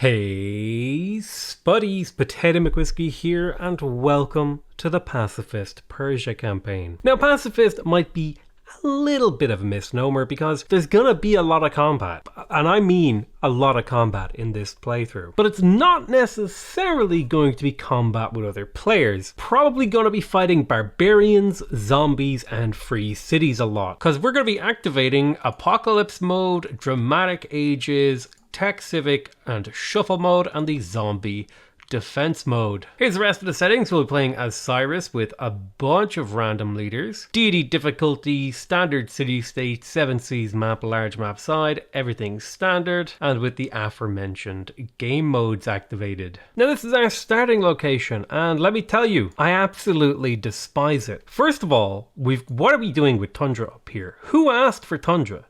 Hey, Spuddies, Potato McWhiskey here, and welcome to the Pacifist Persia campaign. Now, Pacifist might be a little bit of a misnomer because there's gonna be a lot of combat, and I mean a lot of combat in this playthrough. But it's not necessarily going to be combat with other players. Probably gonna be fighting barbarians, zombies, and free cities a lot, because we're gonna be activating Apocalypse Mode, Dramatic Ages, Tech Civic, and Shuffle Mode, and the Zombie Defense Mode. Here's the rest of the settings. We'll be playing as Cyrus with a bunch of random leaders. Deity difficulty, standard city state, 7 seas map, large map side, everything standard, and with the aforementioned game modes activated. Now this is our starting location, and let me tell you, I absolutely despise it. First of all, what are we doing with Tundra up here? Who asked for Tundra?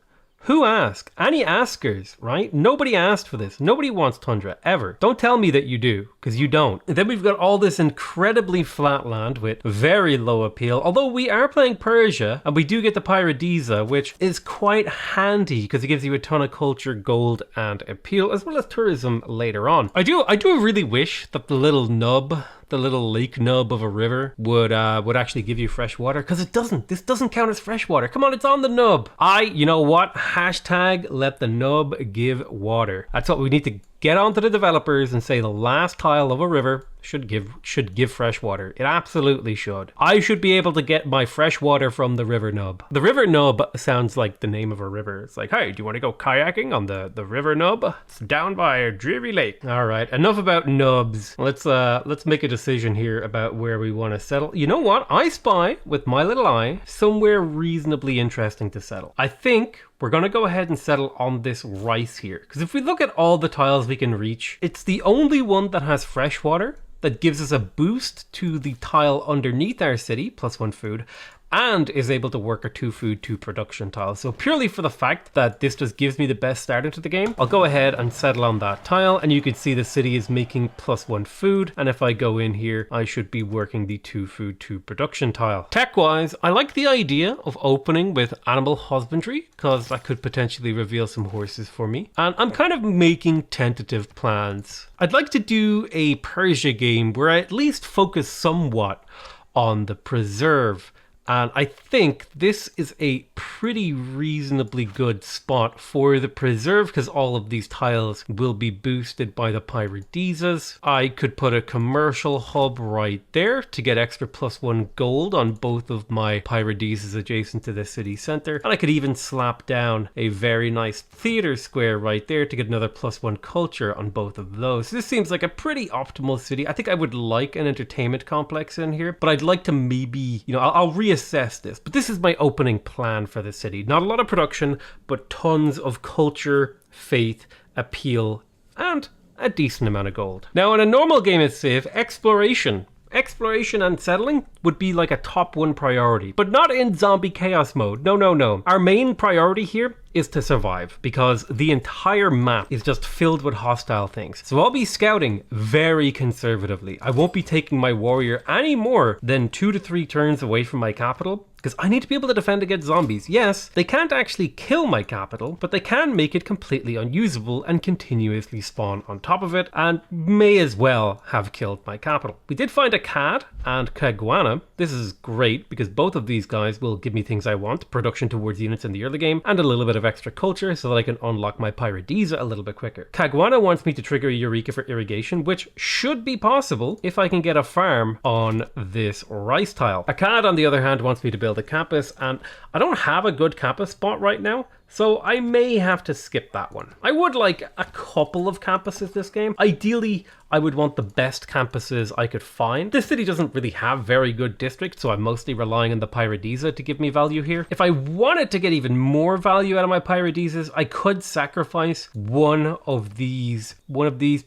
Who asked? Any askers, right? Nobody asked for this. Nobody wants Tundra, ever. Don't tell me that you do, because you don't. And then we've got all this incredibly flat land with very low appeal, although we are playing Persia, and we do get the Paradisa, which is quite handy, because it gives you a ton of culture, gold, and appeal, as well as tourism later on. I do really wish that the little nub, the little lake nub of a river would actually give you fresh water, because it doesn't. This doesn't count as fresh water. Come on, it's on the nub. You know what? Hashtag let the nub give water. That's what we need to get onto the developers and say the last tile of a river should give fresh water. It absolutely should. I should be able to get my fresh water from the river nub. The river nub sounds like the name of a river. It's like, hey, do you want to go kayaking on the river nub? It's down by a dreary lake. All right, enough about nubs. Let's make a decision here about where we want to settle. You know what? I spy with my little eye somewhere reasonably interesting to settle. I think we're going to go ahead and settle on this rice here. Because if we look at all the tiles we can reach, it's the only one that has fresh water that gives us a boost to the tile underneath our city, +1 food, and is able to work a 2 food, 2 production tile. So purely for the fact that this just gives me the best start into the game, I'll go ahead and settle on that tile, and you can see the city is making +1 food, and if I go in here, I should be working the 2 food, 2 production tile. Tech-wise, I like the idea of opening with animal husbandry, because that could potentially reveal some horses for me, and I'm kind of making tentative plans. I'd like to do a Persia game where I at least focus somewhat on the preserve. And I think this is a pretty reasonably good spot for the preserve, because all of these tiles will be boosted by the Paradisas. I could put a commercial hub right there to get extra +1 gold on both of my Paradisas adjacent to the city center. And I could even slap down a very nice theater square right there to get another +1 culture on both of those. So this seems like a pretty optimal city. I think I would like an entertainment complex in here, but I'd like to maybe, I'll reassess this. But this is my opening plan for the city. Not a lot of production, but tons of culture, faith, appeal, and a decent amount of gold. Now, in a normal game of Civ, exploration and settling would be like a top 1 priority, but not in zombie chaos mode. No. Our main priority here is to survive, because the entire map is just filled with hostile things. So I'll be scouting very conservatively. I won't be taking my warrior any more than 2 to 3 turns away from my capital, because I need to be able to defend against zombies. Yes, they can't actually kill my capital, but they can make it completely unusable and continuously spawn on top of it, and may as well have killed my capital. We did find a Cad and Caguana. This is great, because both of these guys will give me things I want, production towards units in the early game, and a little bit of extra culture so that I can unlock my Paradisa a little bit quicker. Caguana wants me to trigger Eureka for irrigation, which should be possible if I can get a farm on this rice tile. A Cad, on the other hand, wants me to build a campus, and I don't have a good campus spot right now, so I may have to skip that one. I would like a couple of campuses this game. Ideally, I would want the best campuses I could find. This city doesn't really have very good districts, so I'm mostly relying on the Paradisa to give me value here. If I wanted to get even more value out of my Paradisas, I could sacrifice one of these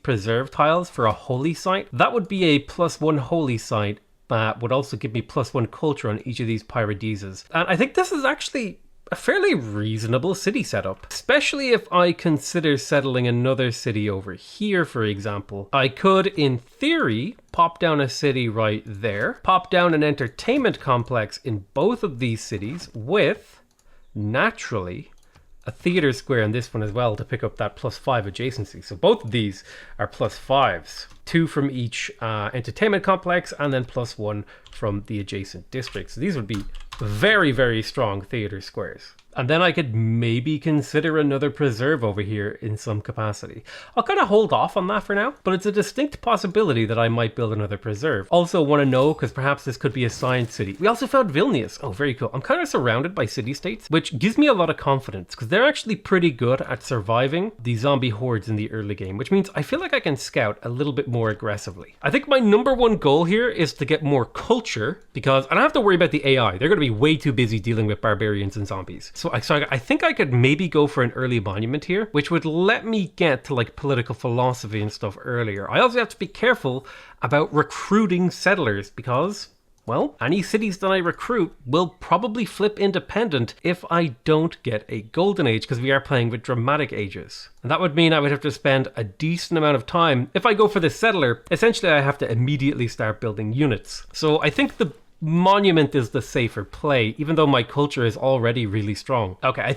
preserve tiles for a holy site. That would be a +1 holy site that would also give me +1 culture on each of these Paradisas. And I think this is actually a fairly reasonable city setup, especially if I consider settling another city over here, for example. I could, in theory, pop down a city right there, pop down an entertainment complex in both of these cities with, naturally, a theater square in this one as well to pick up that +5 adjacency. So both of these are +5s. 2 from each entertainment complex and then +1 from the adjacent districts. So these would be very, very strong theater squares. And then I could maybe consider another preserve over here in some capacity. I'll kind of hold off on that for now, but it's a distinct possibility that I might build another preserve. Also want to know, because perhaps this could be a science city. We also found Vilnius. Oh, very cool. I'm kind of surrounded by city-states, which gives me a lot of confidence because they're actually pretty good at surviving the zombie hordes in the early game, which means I feel like I can scout a little bit more aggressively. I think my #1 goal here is to get more culture because I don't have to worry about the AI. They're going to be way too busy dealing with barbarians and zombies. So I think I could maybe go for an early monument here, which would let me get to like political philosophy and stuff earlier. I also have to be careful about recruiting settlers because, well, any cities that I recruit will probably flip independent if I don't get a golden age because we are playing with dramatic ages. And that would mean I would have to spend a decent amount of time. If I go for the settler, essentially I have to immediately start building units. So I think the monument is the safer play, even though my culture is already really strong. Okay,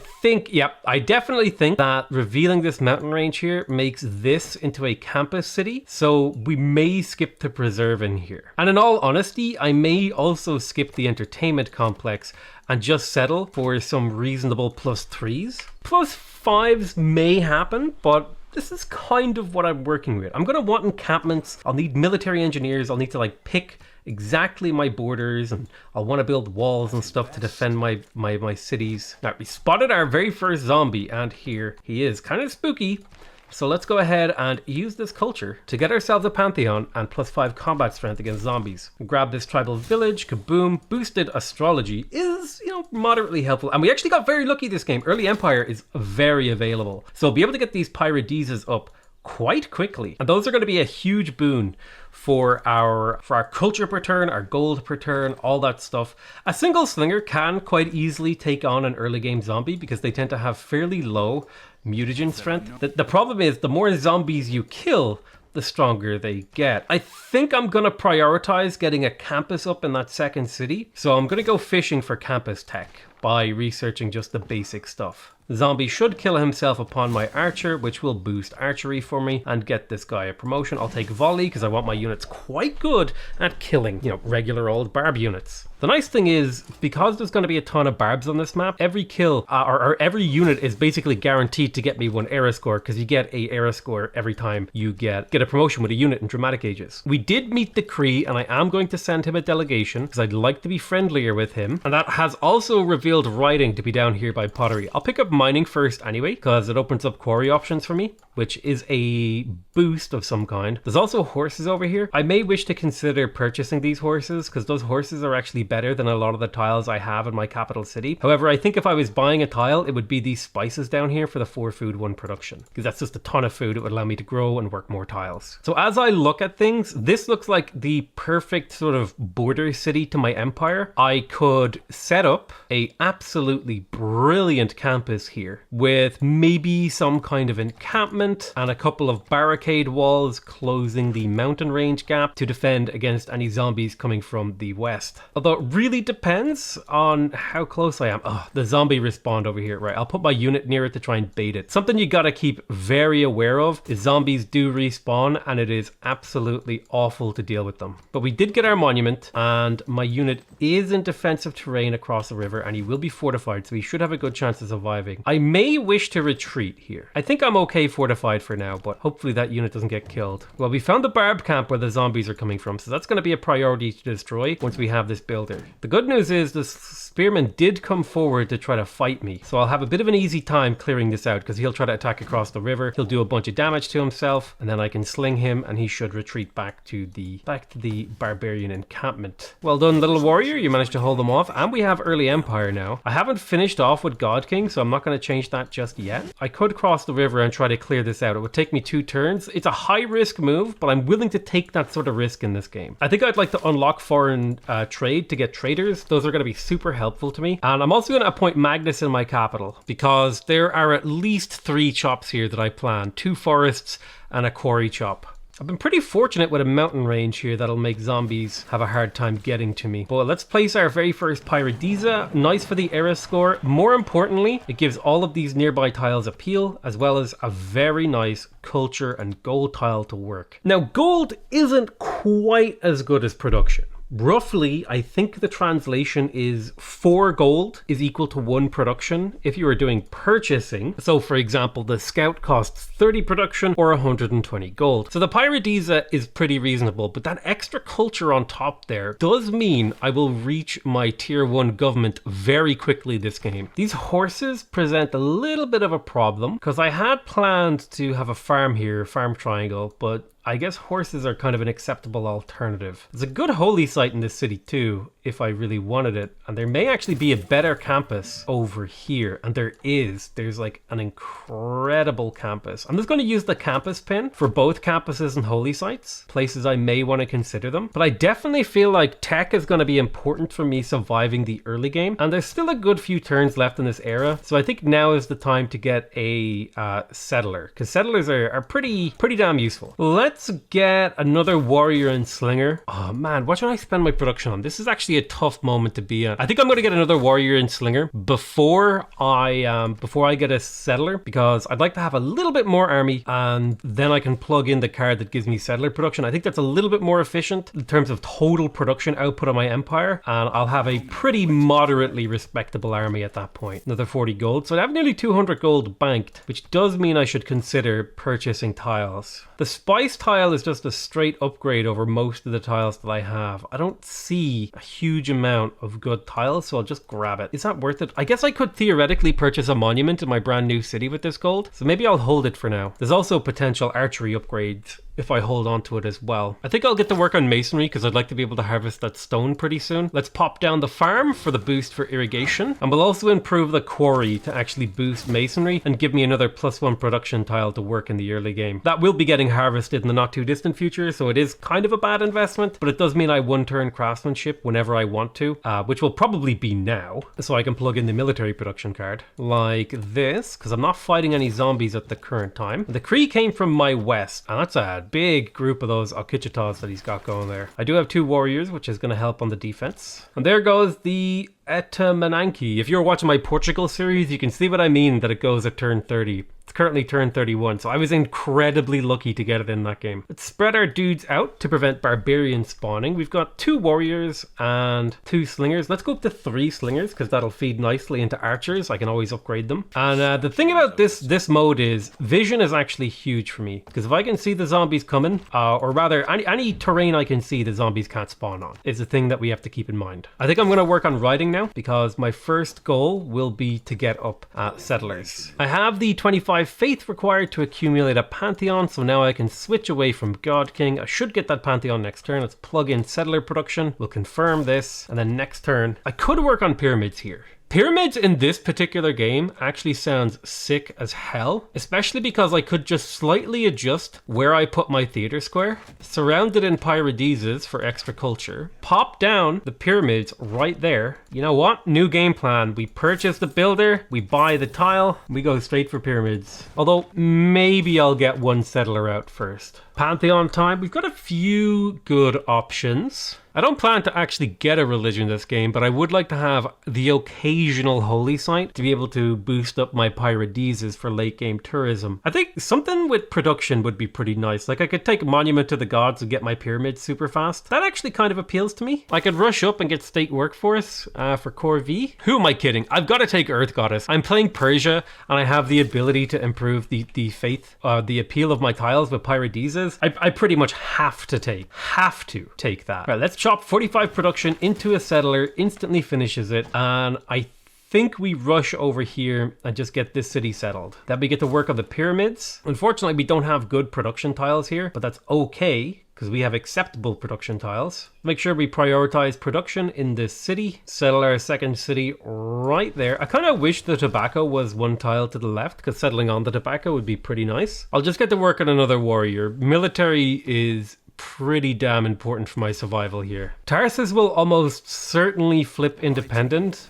I definitely think that revealing this mountain range here makes this into a campus city, so we may skip the preserve in here. And in all honesty, I may also skip the entertainment complex and just settle for some reasonable +3s. +5s may happen, but this is kind of what I'm working with. I'm going to want encampments. I'll need military engineers. I'll need to like pick exactly my borders, and I'll want to build walls and stuff to defend my cities. Now, we spotted our very first zombie, and here he is. Kind of spooky. So let's go ahead and use this culture to get ourselves a Pantheon and +5 combat strength against zombies. Grab this tribal village, kaboom. Boosted astrology is, moderately helpful. And we actually got very lucky this game. Early Empire is very available. So we'll be able to get these Pyrodizas up quite quickly. And those are going to be a huge boon for our culture per turn, our gold per turn, all that stuff. A single slinger can quite easily take on an early game zombie because they tend to have fairly low mutagen strength. The problem is the more zombies you kill, the stronger they get. I think I'm going to prioritize getting a campus up in that second city. So I'm going to go fishing for campus tech by researching just the basic stuff. Zombie should kill himself upon my archer, which will boost archery for me and get this guy a promotion. I'll take volley because I want my units quite good at killing, regular old barb units. The nice thing is, because there's going to be a ton of barbs on this map, every kill or every unit is basically guaranteed to get me 1 era score because you get a era score every time you get a promotion with a unit in dramatic ages. We did meet the Kree, and I am going to send him a delegation because I'd like to be friendlier with him. And that has also revealed writing to be down here by pottery. I'll pick up mining first anyway because it opens up quarry options for me, which is a boost of some kind. There's also horses over here. I may wish to consider purchasing these horses because those horses are actually better than a lot of the tiles I have in my capital city. However, I think if I was buying a tile, it would be these spices down here for the 4 food 1 production because that's just a ton of food. It would allow me to grow and work more tiles. So as I look at things, this looks like the perfect sort of border city to my empire. I could set up a absolutely brilliant campus here with maybe some kind of encampment and a couple of barricade walls closing the mountain range gap to defend against any zombies coming from the west. Although it really depends on how close I am. Oh, the zombie respawned over here. Right, I'll put my unit near it to try and bait it. Something you gotta keep very aware of is zombies do respawn, and it is absolutely awful to deal with them. But we did get our monument, and my unit is in defensive terrain across the river, and he will be fortified, so he should have a good chance of surviving. I may wish to retreat here. I think I'm okay fortified for now, but hopefully that unit doesn't get killed. Well, we found the barb camp where the zombies are coming from, so that's going to be a priority to destroy once we have this builder. The good news is the spearman did come forward to try to fight me, so I'll have a bit of an easy time clearing this out because he'll try to attack across the river. He'll do a bunch of damage to himself, and then I can sling him, and he should retreat back to the barbarian encampment. Well done, little warrior. You managed to hold them off, and we have early empire now. I haven't finished off with God King, so I'm not going to change that just yet. I could cross the river and try to clear this out. It would take me 2 turns. It's a high risk move, but I'm willing to take that sort of risk in this game. I think I'd like to unlock foreign trade to get traders. Those are going to be super helpful to me. And I'm also going to appoint Magnus in my capital because there are at least 3 chops here that I plan. 2 forests and a quarry chop. I've been pretty fortunate with a mountain range here that'll make zombies have a hard time getting to me. But let's place our very first Pyrodeeza. Nice for the era score. More importantly, it gives all of these nearby tiles appeal, as well as a very nice culture and gold tile to work. Now, gold isn't quite as good as production. Roughly, I think the translation is 4 gold is equal to 1 production if you were doing purchasing. So for example, the scout costs 30 production or 120 gold. So the Pyrodeeza is pretty reasonable, but that extra culture on top there does mean I will reach my tier 1 government very quickly this game. These horses present a little bit of a problem because I had planned to have a farm here, farm triangle, but I guess horses are kind of an acceptable alternative. There's a good holy site in this city too, if I really wanted it. And there may actually be a better campus over here. And there's like an incredible campus. I'm just going to use the campus pin for both campuses and holy sites, places I may want to consider them. But I definitely feel like tech is going to be important for me surviving the early game. And there's still a good few turns left in this era. So I think now is the time to get a settler, because settlers are pretty damn useful. Let's get another warrior and slinger. Oh man, what should I spend my production on? This is actually a tough moment to be at. I think I'm going to get another warrior and slinger before I get a settler, because I'd like to have a little bit more army, and then I can plug in the card that gives me settler production. I think that's a little bit more efficient in terms of total production output of my empire, and I'll have a pretty moderately respectable army at that point. Another 40 gold, so I have nearly 200 gold banked, which does mean I should consider purchasing tiles. The spice tile is just a straight upgrade over most of the tiles that I have. I don't see a huge amount of good tiles, so I'll just grab it. Is that worth it? I guess I could theoretically purchase a monument in my brand new city with this gold, so maybe I'll hold it for now. There's also potential archery upgrades if I hold on to it as well. I think I'll get to work on masonry because I'd like to be able to harvest that stone pretty soon. Let's pop down the farm for the boost for irrigation, and we'll also improve the quarry to actually boost masonry and give me another +1 production tile to work in the early game. That will be getting harvested in the not too distant future, so it is kind of a bad investment, but it does mean I one-turn craftsmanship whenever I want to, which will probably be now, so I can plug in the military production card like this, because I'm not fighting any zombies at the current time. The Kree came from my west, and that's a big group of those Okichitas that he's got going there. I do have 2 warriors, which is going to help on the defense. And there goes the Etamananki. If you're watching my Portugal series, you can see what I mean that it goes at turn 30. It's currently turn 31, so I was incredibly lucky to get it in that game. Let's spread our dudes out to prevent barbarian spawning. We've got 2 warriors and 2 slingers. Let's go up to 3 slingers because that'll feed nicely into archers. I can always upgrade them. And the thing about this mode is vision is actually huge for me, because if I can see the zombies coming, or rather any terrain I can see the zombies can't spawn on, is the thing that we have to keep in mind. I think I'm going to work on riding now, because my first goal will be to get up settlers. I have the 25 faith required to accumulate a pantheon, so now I can switch away from God King. I should get that pantheon next turn. Let's plug in settler production. We'll confirm this, and then next turn I could work on pyramids here. Pyramids in this particular game actually sounds sick as hell, especially because I could just slightly adjust where I put my theater square, surround it in Pyrodeezas for extra culture, pop down the pyramids right there. You know what? New game plan. We purchase the builder, we buy the tile, we go straight for pyramids. Although maybe I'll get 1 settler out first. Pantheon time. We've got a few good options. I don't plan to actually get a religion this game, but I would like to have the occasional holy site to be able to boost up my Pyrodeezas for late game tourism. I think something with production would be pretty nice. Like I could take Monument to the Gods and get my pyramids super fast. That actually kind of appeals to me. I could rush up and get state workforce for Core V. Who am I kidding? I've got to take Earth Goddess. I'm playing Persia and I have the ability to improve the faith, the appeal of my tiles with Pyrodeezas. I pretty much have to take that. Right, let's chop 45 production into a settler, instantly finishes it, and I think we rush over here and just get this city settled. Then we get to work on the pyramids. Unfortunately, we don't have good production tiles here, but that's okay, because we have acceptable production tiles. Make sure we prioritize production in this city. Settle our second city right there. I kind of wish the tobacco was 1 tile to the left, because settling on the tobacco would be pretty nice. I'll just get to work on another warrior. Military is pretty damn important for my survival here. Tarsus will almost certainly flip independent,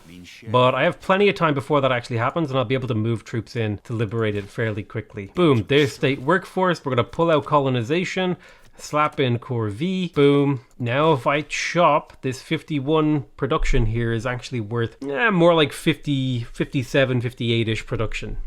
but I have plenty of time before that actually happens, and I'll be able to move troops in to liberate it fairly quickly. Boom, there's state workforce. We're going to pull out colonization, slap in core V, boom. Now if I chop, this 51 production here is actually worth more like 50, 57, 58-ish production.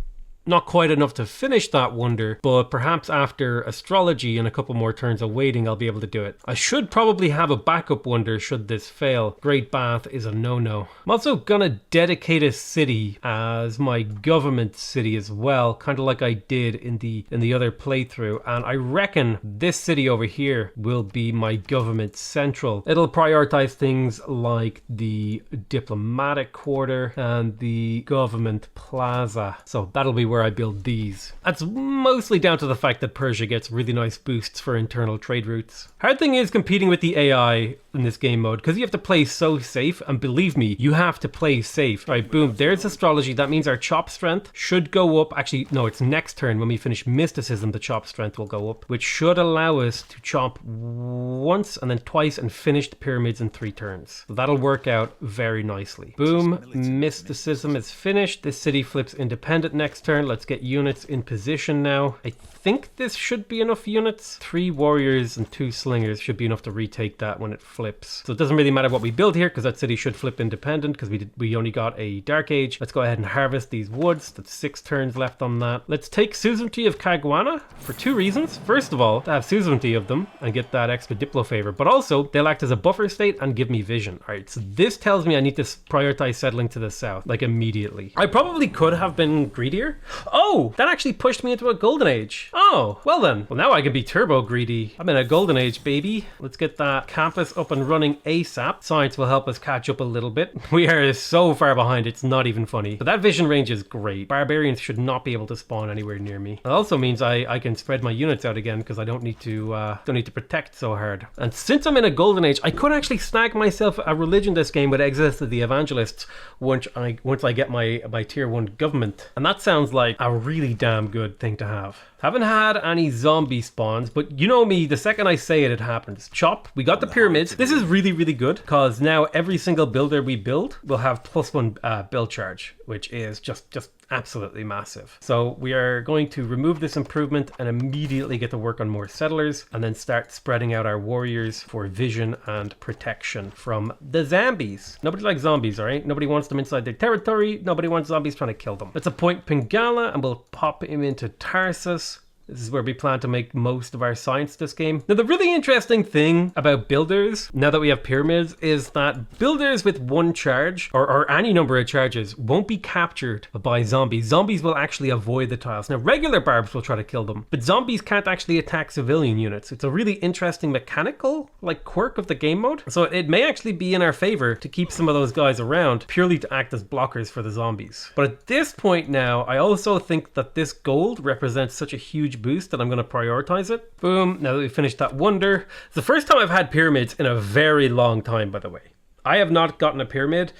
Not quite enough to finish that wonder, but perhaps after astrology and a couple more turns of waiting, I'll be able to do it. I should probably have a backup wonder should this fail. Great Bath is a no-no. I'm also gonna dedicate a city as my government city as well, kind of like I did in the other playthrough, and I reckon this city over here will be my government central. It'll prioritize things like the diplomatic quarter and the government plaza, so that'll be where I build these. That's mostly down to the fact that Persia gets really nice boosts for internal trade routes. Hard thing is competing with the AI in this game mode, because you have to play so safe, and believe me, you have to play safe. All right, boom, there's astrology. That means our chop strength should go up. Actually, no, it's next turn when we finish mysticism, the chop strength will go up, which should allow us to chop once and then twice and finish the pyramids in 3 turns. So that'll work out very nicely. Boom, mysticism is finished. This city flips independent next turn. Let's get units in position now. I think this should be enough units. 3 warriors and 2 slingers should be enough to retake that when it flips. So it doesn't really matter what we build here, because that city should flip independent, because we only got a Dark Age. Let's go ahead and harvest these woods. That's 6 turns left on that. Let's take suzerainty of Caguana for 2 reasons. First of all, to have suzerainty of them and get that extra diplo favor, but also they'll act as a buffer state and give me vision. All right, so this tells me I need to prioritize settling to the south, like immediately. I probably could have been greedier. Oh, that actually pushed me into a golden age. Oh, well then. Well, now I can be turbo greedy. I'm in a golden age, baby. Let's get that campus up and running ASAP. Science will help us catch up a little bit. We are so far behind, it's not even funny. But that vision range is great. Barbarians should not be able to spawn anywhere near me. It also means I can spread my units out again, because I don't need to protect so hard. And since I'm in a golden age, I could actually snag myself a religion this game with Exodus of the Evangelists once I get my tier 1 government. And that sounds like a really damn good thing to have. Haven't had any zombie spawns, but you know me, the second I say it, it happens. Chop, we got the pyramids. This is really, really good, because now every single builder we build will have +1 build charge, which is just absolutely massive. So we are going to remove this improvement and immediately get to work on more settlers, and then start spreading out our warriors for vision and protection from the zombies. Nobody likes zombies, all right? Nobody wants them inside their territory. Nobody wants zombies trying to kill them. Let's appoint Pingala, and we'll pop him into Tarsus. This is where we plan to make most of our science this game. Now, the really interesting thing about builders, now that we have pyramids, is that builders with 1 charge, or any number of charges, won't be captured by zombies. Zombies will actually avoid the tiles. Now, regular barbs will try to kill them, but zombies can't actually attack civilian units. It's a really interesting mechanical, quirk of the game mode. So it may actually be in our favor to keep some of those guys around, purely to act as blockers for the zombies. But at this point now, I also think that this gold represents such a huge boost that I'm going to prioritize it. Boom. Now that we've finished that wonder. It's the first time I've had pyramids in a very long time, by the way. I have not gotten a pyramid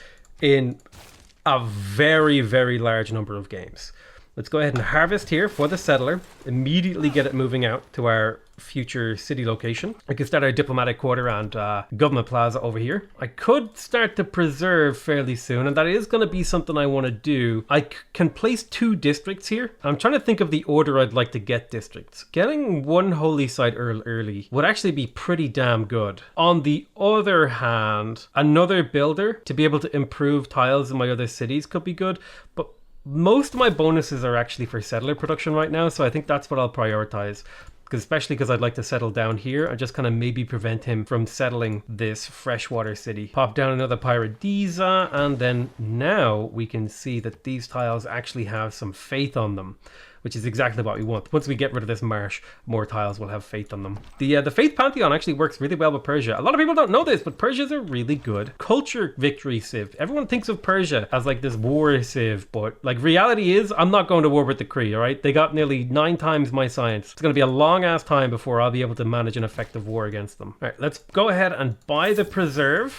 in a very, very large number of games. Let's go ahead and harvest here for the settler. Immediately get it moving out to our future city location. I can start our diplomatic quarter and government plaza over here. I could start to preserve fairly soon, and that is going to be something I want to do. I can place 2 districts here. I'm trying to think of the order I'd like to get districts. Getting 1 holy site early would actually be pretty damn good. On the other hand, another builder to be able to improve tiles in my other cities could be good, but most of my bonuses are actually for settler production right now, so I think that's what I'll prioritize. Especially because I'd like to settle down here and just kind of maybe prevent him from settling this freshwater city. Pop down another Paradisa, and then now we can see that these tiles actually have some faith on them, which is exactly what we want. Once we get rid of this marsh, more tiles will have faith on them. The Faith Pantheon actually works really well with Persia. A lot of people don't know this, but Persia's a really good culture victory civ. Everyone thinks of Persia as this war civ, but reality is I'm not going to war with the Kree, all right? They got nearly 9 times my science. It's going to be a long ass time before I'll be able to manage an effective war against them. All right, let's go ahead and buy the preserve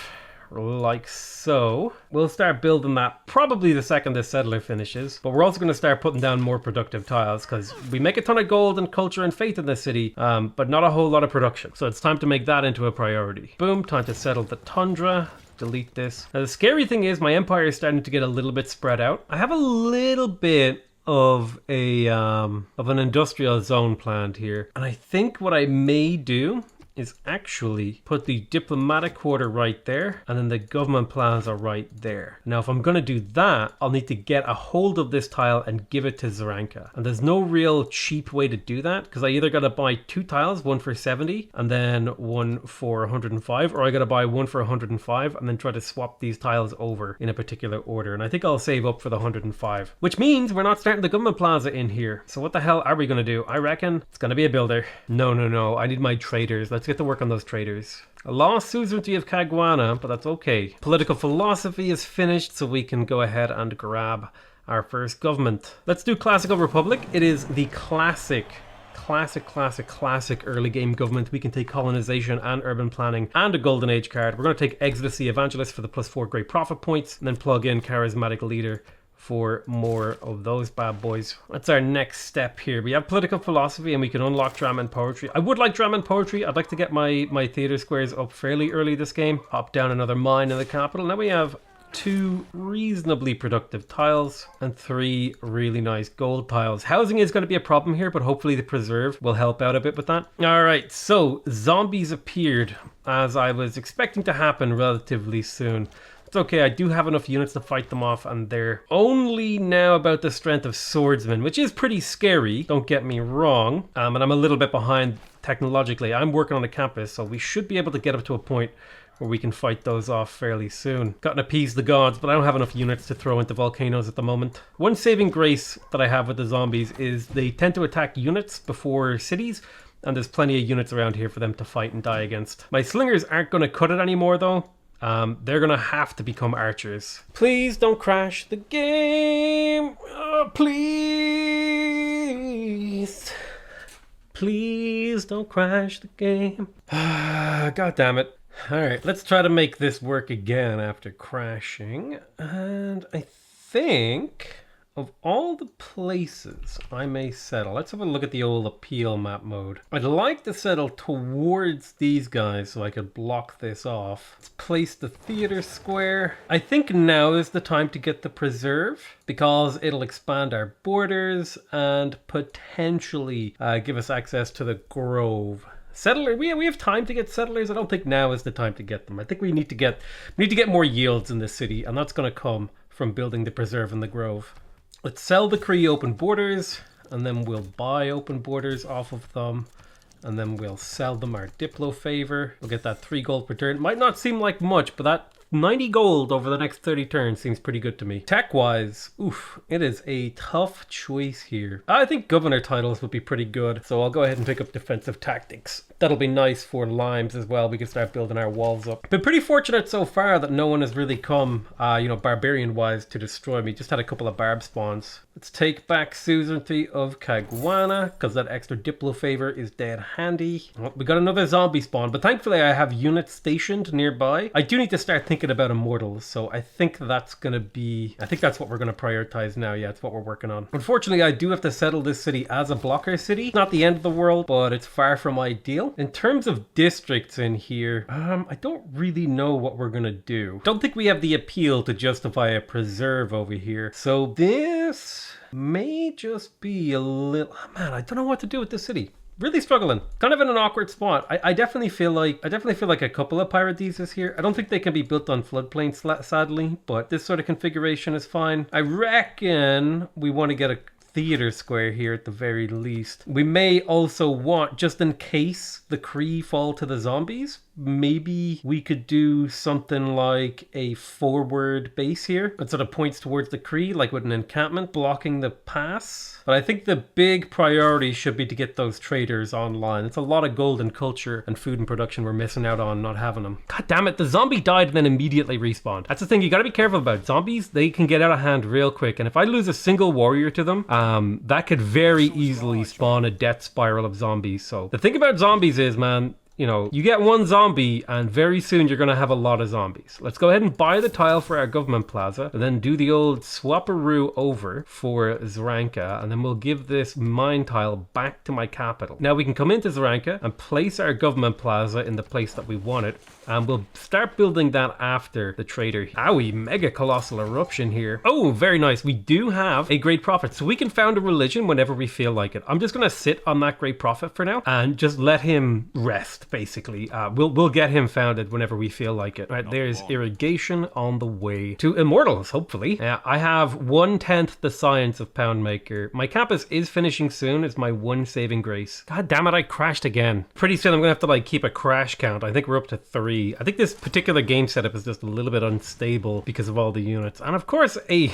like so. We'll start building that probably the second this settler finishes, but we're also going to start putting down more productive tiles because we make a ton of gold and culture and faith in this city, but not a whole lot of production. So it's time to make that into a priority. Boom, time to settle the tundra. Delete this. Now the scary thing is my empire is starting to get a little bit spread out. I have a little bit of an industrial zone planned here, and I think what I may do is actually put the diplomatic quarter right there, and then the government plaza right there. Now, if I'm going to do that, I'll need to get a hold of this tile and give it to Zaranka. And there's no real cheap way to do that, because I either got to buy 2 tiles, one for 70, and then one for 105, or I got to buy one for 105, and then try to swap these tiles over in a particular order. And I think I'll save up for the 105, which means we're not starting the government plaza in here. So what the hell are we going to do? I reckon it's going to be a builder. No. I need my traders. Let's get to work on those traders. I lost suzerainty of Caguana, but that's okay. Political philosophy is finished, so we can go ahead and grab our first government. Let's do Classical Republic. It is the classic early game government. We can take colonization and urban planning and a golden age card. We're going to take Exodus Evangelist for the +4 great profit points, and then plug in charismatic leader for more of those bad boys. That's our next step here. We have political philosophy and we can unlock drama and poetry. I would like drama and poetry. I'd like to get my theater squares up fairly early this game. Pop down another mine in the capital. Now we have 2 reasonably productive tiles and 3 really nice gold tiles. Housing is going to be a problem here, but hopefully the preserve will help out a bit with that. All right, so zombies appeared as I was expecting to happen relatively soon. It's okay, I do have enough units to fight them off, and they're only now about the strength of swordsmen, which is pretty scary, don't get me wrong. And I'm a little bit behind technologically. I'm working on a campus, so we should be able to get up to a point where we can fight those off fairly soon. Gotten to appease the gods, but I don't have enough units to throw into volcanoes at the moment. One saving grace that I have with the zombies is they tend to attack units before cities, and there's plenty of units around here for them to fight and die against. My slingers aren't going to cut it anymore though. They're gonna have to become archers. Please don't crash the game. Please don't crash the game. God damn it. Alright, let's try to make this work again after crashing. And I think of all the places I may settle, let's have a look at the old appeal map mode. I'd like to settle towards these guys so I could block this off. Let's place the theater square. I think now is the time to get the preserve because it'll expand our borders and potentially give us access to the grove. Settler, we have time to get settlers. I don't think now is the time to get them. I think we need to get more yields in this city, and that's going to come from building the preserve and the grove. Let's sell the Cree open borders, and then we'll buy open borders off of them, and then we'll sell them our Diplo favor. We'll get that 3 gold per turn. Might not seem like much, but that 90 gold over the next 30 turns seems pretty good to me. Tech-wise, oof, it is a tough choice here. I think governor titles would be pretty good, so I'll go ahead and pick up defensive tactics. That'll be nice for limes as well. We can start building our walls up. Been pretty fortunate so far that no one has really come, barbarian-wise to destroy me. Just had a couple of barb spawns. Let's take back suzerainty of Caguana, because that extra Diplo favor is dead handy. Oh, we got another zombie spawn, but thankfully I have units stationed nearby. I do need to start thinking about immortals, so I think that's what we're gonna prioritize now. Yeah, it's what we're working on. Unfortunately, I do have to settle this city as a blocker city. Not the end of the world, but it's far from ideal. In terms of districts in here, I don't really know what we're gonna do. Don't think we have the appeal to justify a preserve over here. So this may just be a little, man, I don't know what to do with this city. Really struggling. Kind of in an awkward spot. I definitely feel like a couple of paradises here. I don't think they can be built on floodplains, sadly, but this sort of configuration is fine. I reckon we want to get a theater square here at the very least. We may also want, just in case the Cree fall to the zombies, maybe we could do something like a forward base here that sort of points towards the Cree, like with an encampment blocking the pass. But I think the big priority should be to get those traders online. It's a lot of gold and culture and food and production we're missing out on not having them. God damn it, the zombie died and then immediately respawned. That's the thing you gotta be careful about. Zombies, they can get out of hand real quick, and if I lose a single warrior to them, that could very easily spawn a death spiral of zombies. So the thing about zombies is, man, you know, you get one zombie and very soon you're going to have a lot of zombies. Let's go ahead and buy the tile for our government plaza and then do the old swapperoo over for Zranka, and then we'll give this mine tile back to my capital. Now we can come into Zranka and place our government plaza in the place that we want it, and we'll start building that after the trader. Owie, mega colossal eruption here. Oh, very nice. We do have a great prophet, so we can found a religion whenever we feel like it. I'm just going to sit on that great prophet for now and just let him rest, basically. We'll get him founded whenever we feel like it. Right, there's irrigation on the way to immortals, hopefully. I have 1/10 the science of Poundmaker. My campus is finishing soon. It's my one saving grace. God damn it, I crashed again. Pretty soon I'm going to have to like keep a crash count. I think we're up to 3. I think this particular game setup is just a little bit unstable because of all the units. And of course, a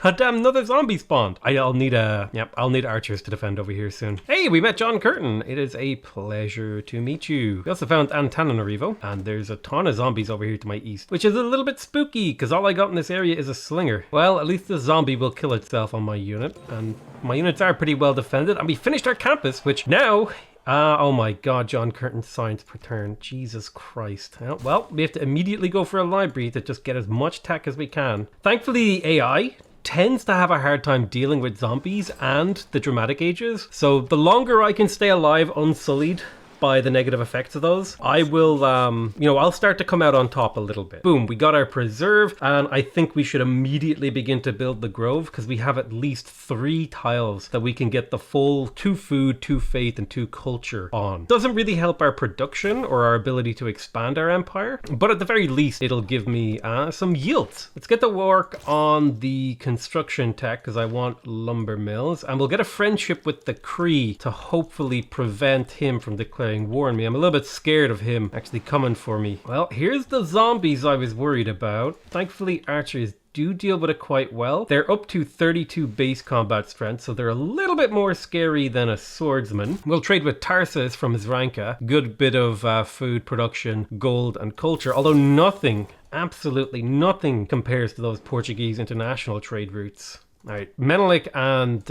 goddamn another zombie spawned. I'll need archers to defend over here soon. Hey, we met John Curtin. It is a pleasure to meet you. We also found Antananarivo, and there's a ton of zombies over here to my east, which is a little bit spooky because all I got in this area is a slinger. Well, at least the zombie will kill itself on my unit, and my units are pretty well defended, and we finished our campus, which now... oh my god, John Curtin's science per turn. Jesus Christ. Well, we have to immediately go for a library to just get as much tech as we can. Thankfully, the AI tends to have a hard time dealing with zombies and the dramatic ages. So the longer I can stay alive unsullied by the negative effects of those, I will, I'll start to come out on top a little bit. Boom, we got our preserve, and I think we should immediately begin to build the grove because we have at least 3 tiles that we can get the full 2 food, 2 faith, and 2 culture on. Doesn't really help our production or our ability to expand our empire, but at the very least, it'll give me some yields. Let's get to work on the construction tech because I want lumber mills, and we'll get a friendship with the Cree to hopefully prevent him from declaring war on me. I'm a little bit scared of him actually coming for me. Well, here's the zombies I was worried about. Thankfully, archers do deal with it quite well. They're up to 32 base combat strength, so they're a little bit more scary than a swordsman. We'll trade with Tarsus from Zranka. Good bit of food production, gold, and culture, although nothing, absolutely nothing compares to those Portuguese international trade routes. All right, Menelik and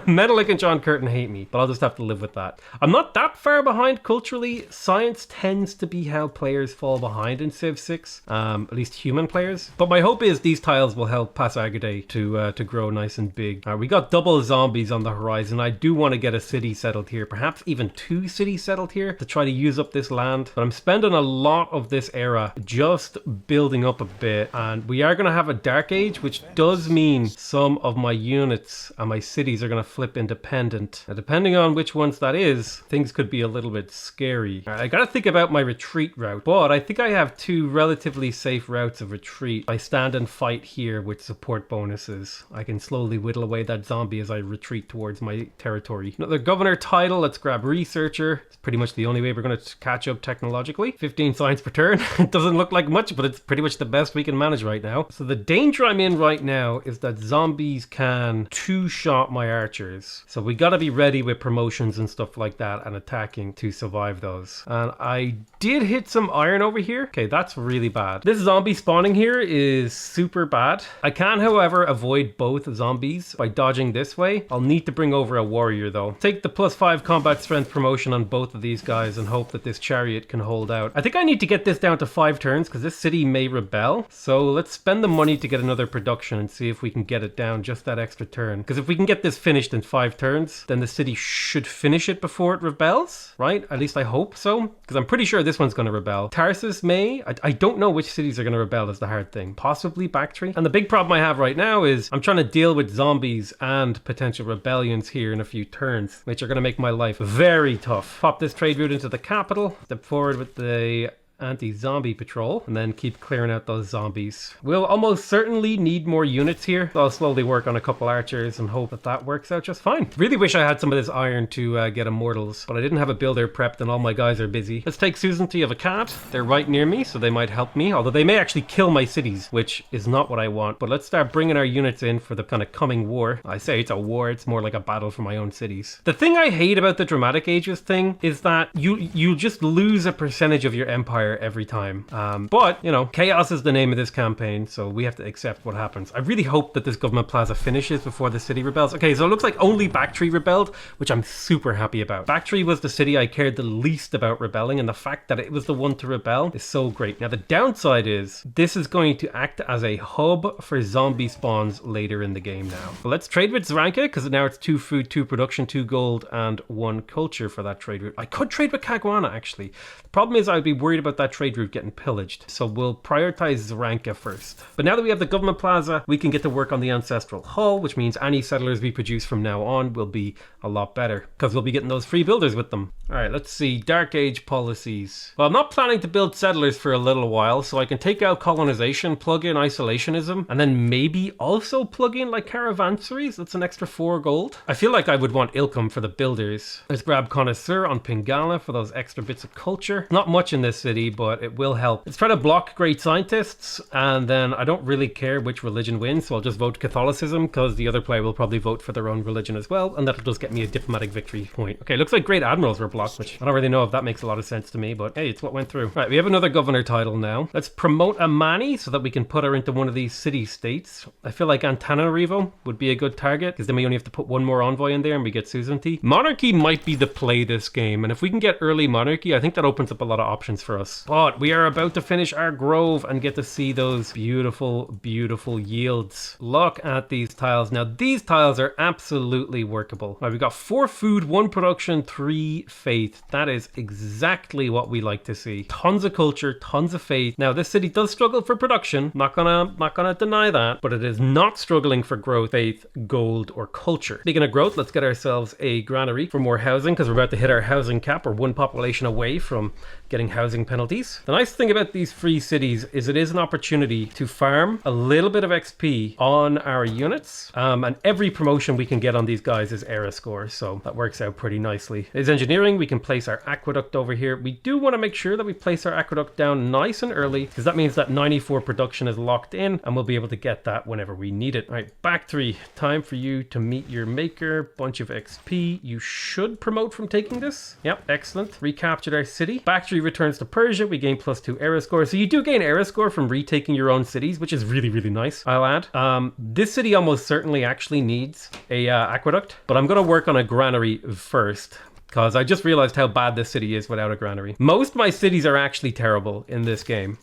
Menelik and John Curtin hate me, but I'll just have to live with that. I'm not that far behind culturally. Science tends to be how players fall behind in Civ 6, at least human players. But my hope is these tiles will help Pasargadae to grow nice and big. We got double zombies on the horizon. I do want to get a city settled here, perhaps even 2 cities settled here to try to use up this land. But I'm spending a lot of this era just building up a bit, and we are going to have a dark age, which does mean some of my units and my cities are going to flip independent. Now, depending on which ones that is, things could be a little bit scary. I got to think about my retreat route, but I think I have 2 relatively safe routes of retreat. I stand and fight here with support bonuses. I can slowly whittle away that zombie as I retreat towards my territory. Another governor title. Let's grab researcher. It's pretty much the only way we're going to catch up technologically. 15 science per turn. It doesn't look like much, but it's pretty much the best we can manage right now. So the danger I'm in right now is that zombies can 2-shot my archers. So we got to be ready with promotions and stuff like that and attacking to survive those. And I did hit some iron over here. Okay, that's really bad. This zombie spawning here is super bad. I can, however, avoid both zombies by dodging this way. I'll need to bring over a warrior though. Take the +5 combat strength promotion on both of these guys and hope that this chariot can hold out. I think I need to get this down to 5 turns because this city may rebel. So let's spend the money to get another production and see if we can get it down just that extra turn. Because if we can get this finished in 5 turns, then the city should finish it before it rebels, right? At least I hope so, because I'm pretty sure this one's going to rebel. Tarsus may. I don't know which cities are going to rebel is the hard thing. Possibly Bactry. And the big problem I have right now is I'm trying to deal with zombies and potential rebellions here in a few turns, which are going to make my life very tough. Pop this trade route into the capital, step forward with the anti-zombie patrol, and then keep clearing out those zombies. We'll almost certainly need more units here, so I'll slowly work on a couple archers and hope that that works out just fine. Really wish I had some of this iron to get immortals, but I didn't have a builder prepped and all my guys are busy. Let's take Suzerainty of Akkad. They're right near me, so they might help me, although they may actually kill my cities, which is not what I want. But let's start bringing our units in for the kind of coming war. I say it's a war, it's more like a battle for my own cities. The thing I hate about the Dramatic Ages thing is that you just lose a percentage of your empire there every time. But, you know, chaos is the name of this campaign, so we have to accept what happens. I really hope that this government plaza finishes before the city rebels. Okay, so it looks like only Bactry rebelled, which I'm super happy about. Bactry was the city I cared the least about rebelling, and the fact that it was the one to rebel is so great. Now, the downside is this is going to act as a hub for zombie spawns later in the game now. Well, let's trade with Zaranka, because now it's 2 food, 2 production, 2 gold, and 1 culture for that trade route. I could trade with Kagwana, actually. The problem is I would be worried about that trade route getting pillaged, so we'll prioritize Zaranka first. But now that we have the government plaza, we can get to work on the ancestral hull, which means any settlers we produce from now on will be a lot better, because we'll be getting those free builders with them. All right, let's see. Dark Age policies. Well, I'm not planning to build settlers for a little while, so I can take out colonization, plug in isolationism, and then maybe also plug in like caravanseries. That's an extra 4 gold. I feel like I would want Ilkum for the builders. Let's grab Connoisseur on Pingala for those extra bits of culture. Not much in this city, but it will help. Let's try to block great scientists, and then I don't really care which religion wins, so I'll just vote Catholicism, because the other player will probably vote for their own religion as well, and that'll just get me a diplomatic victory point. Okay, looks like great admirals were blocked, which I don't really know if that makes a lot of sense to me, but hey, it's what went through. Right, we have another governor title now. Let's promote Amani so that we can put her into one of these city-states. I feel like Antananarivo would be a good target, because then we only have to put 1 more envoy in there and we get Suzanti. Monarchy might be the play this game, and if we can get early monarchy, I think that opens up a lot of options for us. But we are about to finish our grove and get to see those beautiful, beautiful yields. Look at these tiles. Now, these tiles are absolutely workable. Right, we've got 4 food, 1 production, 3 faith. That is exactly what we like to see. Tons of culture, tons of faith. Now, this city does struggle for production. Not gonna deny that, but it is not struggling for growth, faith, gold, or culture. Speaking of growth, let's get ourselves a granary for more housing, because we're about to hit our housing cap. We're 1 population away from getting housing penalties. The nice thing about these free cities is it is an opportunity to farm a little bit of XP on our units, and every promotion we can get on these guys is era score, so that works out pretty nicely. Is engineering, we can place our aqueduct over here. We do want to make sure that we place our aqueduct down nice and early, because that means that 94 production is locked in, and we'll be able to get that whenever we need it. All right, Bactry, time for you to meet your maker. Bunch of XP. You should promote from taking this. Yep, excellent. Recaptured our city. Bactry returns to Persia. We gain +2 era score. So you do gain era score from retaking your own cities, which is really, really nice, I'll add. This city almost certainly actually needs a aqueduct, but I'm going to work on a granary first, because I just realized how bad this city is without a granary. Most of my cities are actually terrible in this game.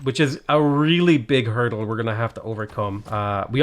Which is a really big hurdle we're gonna have to overcome. We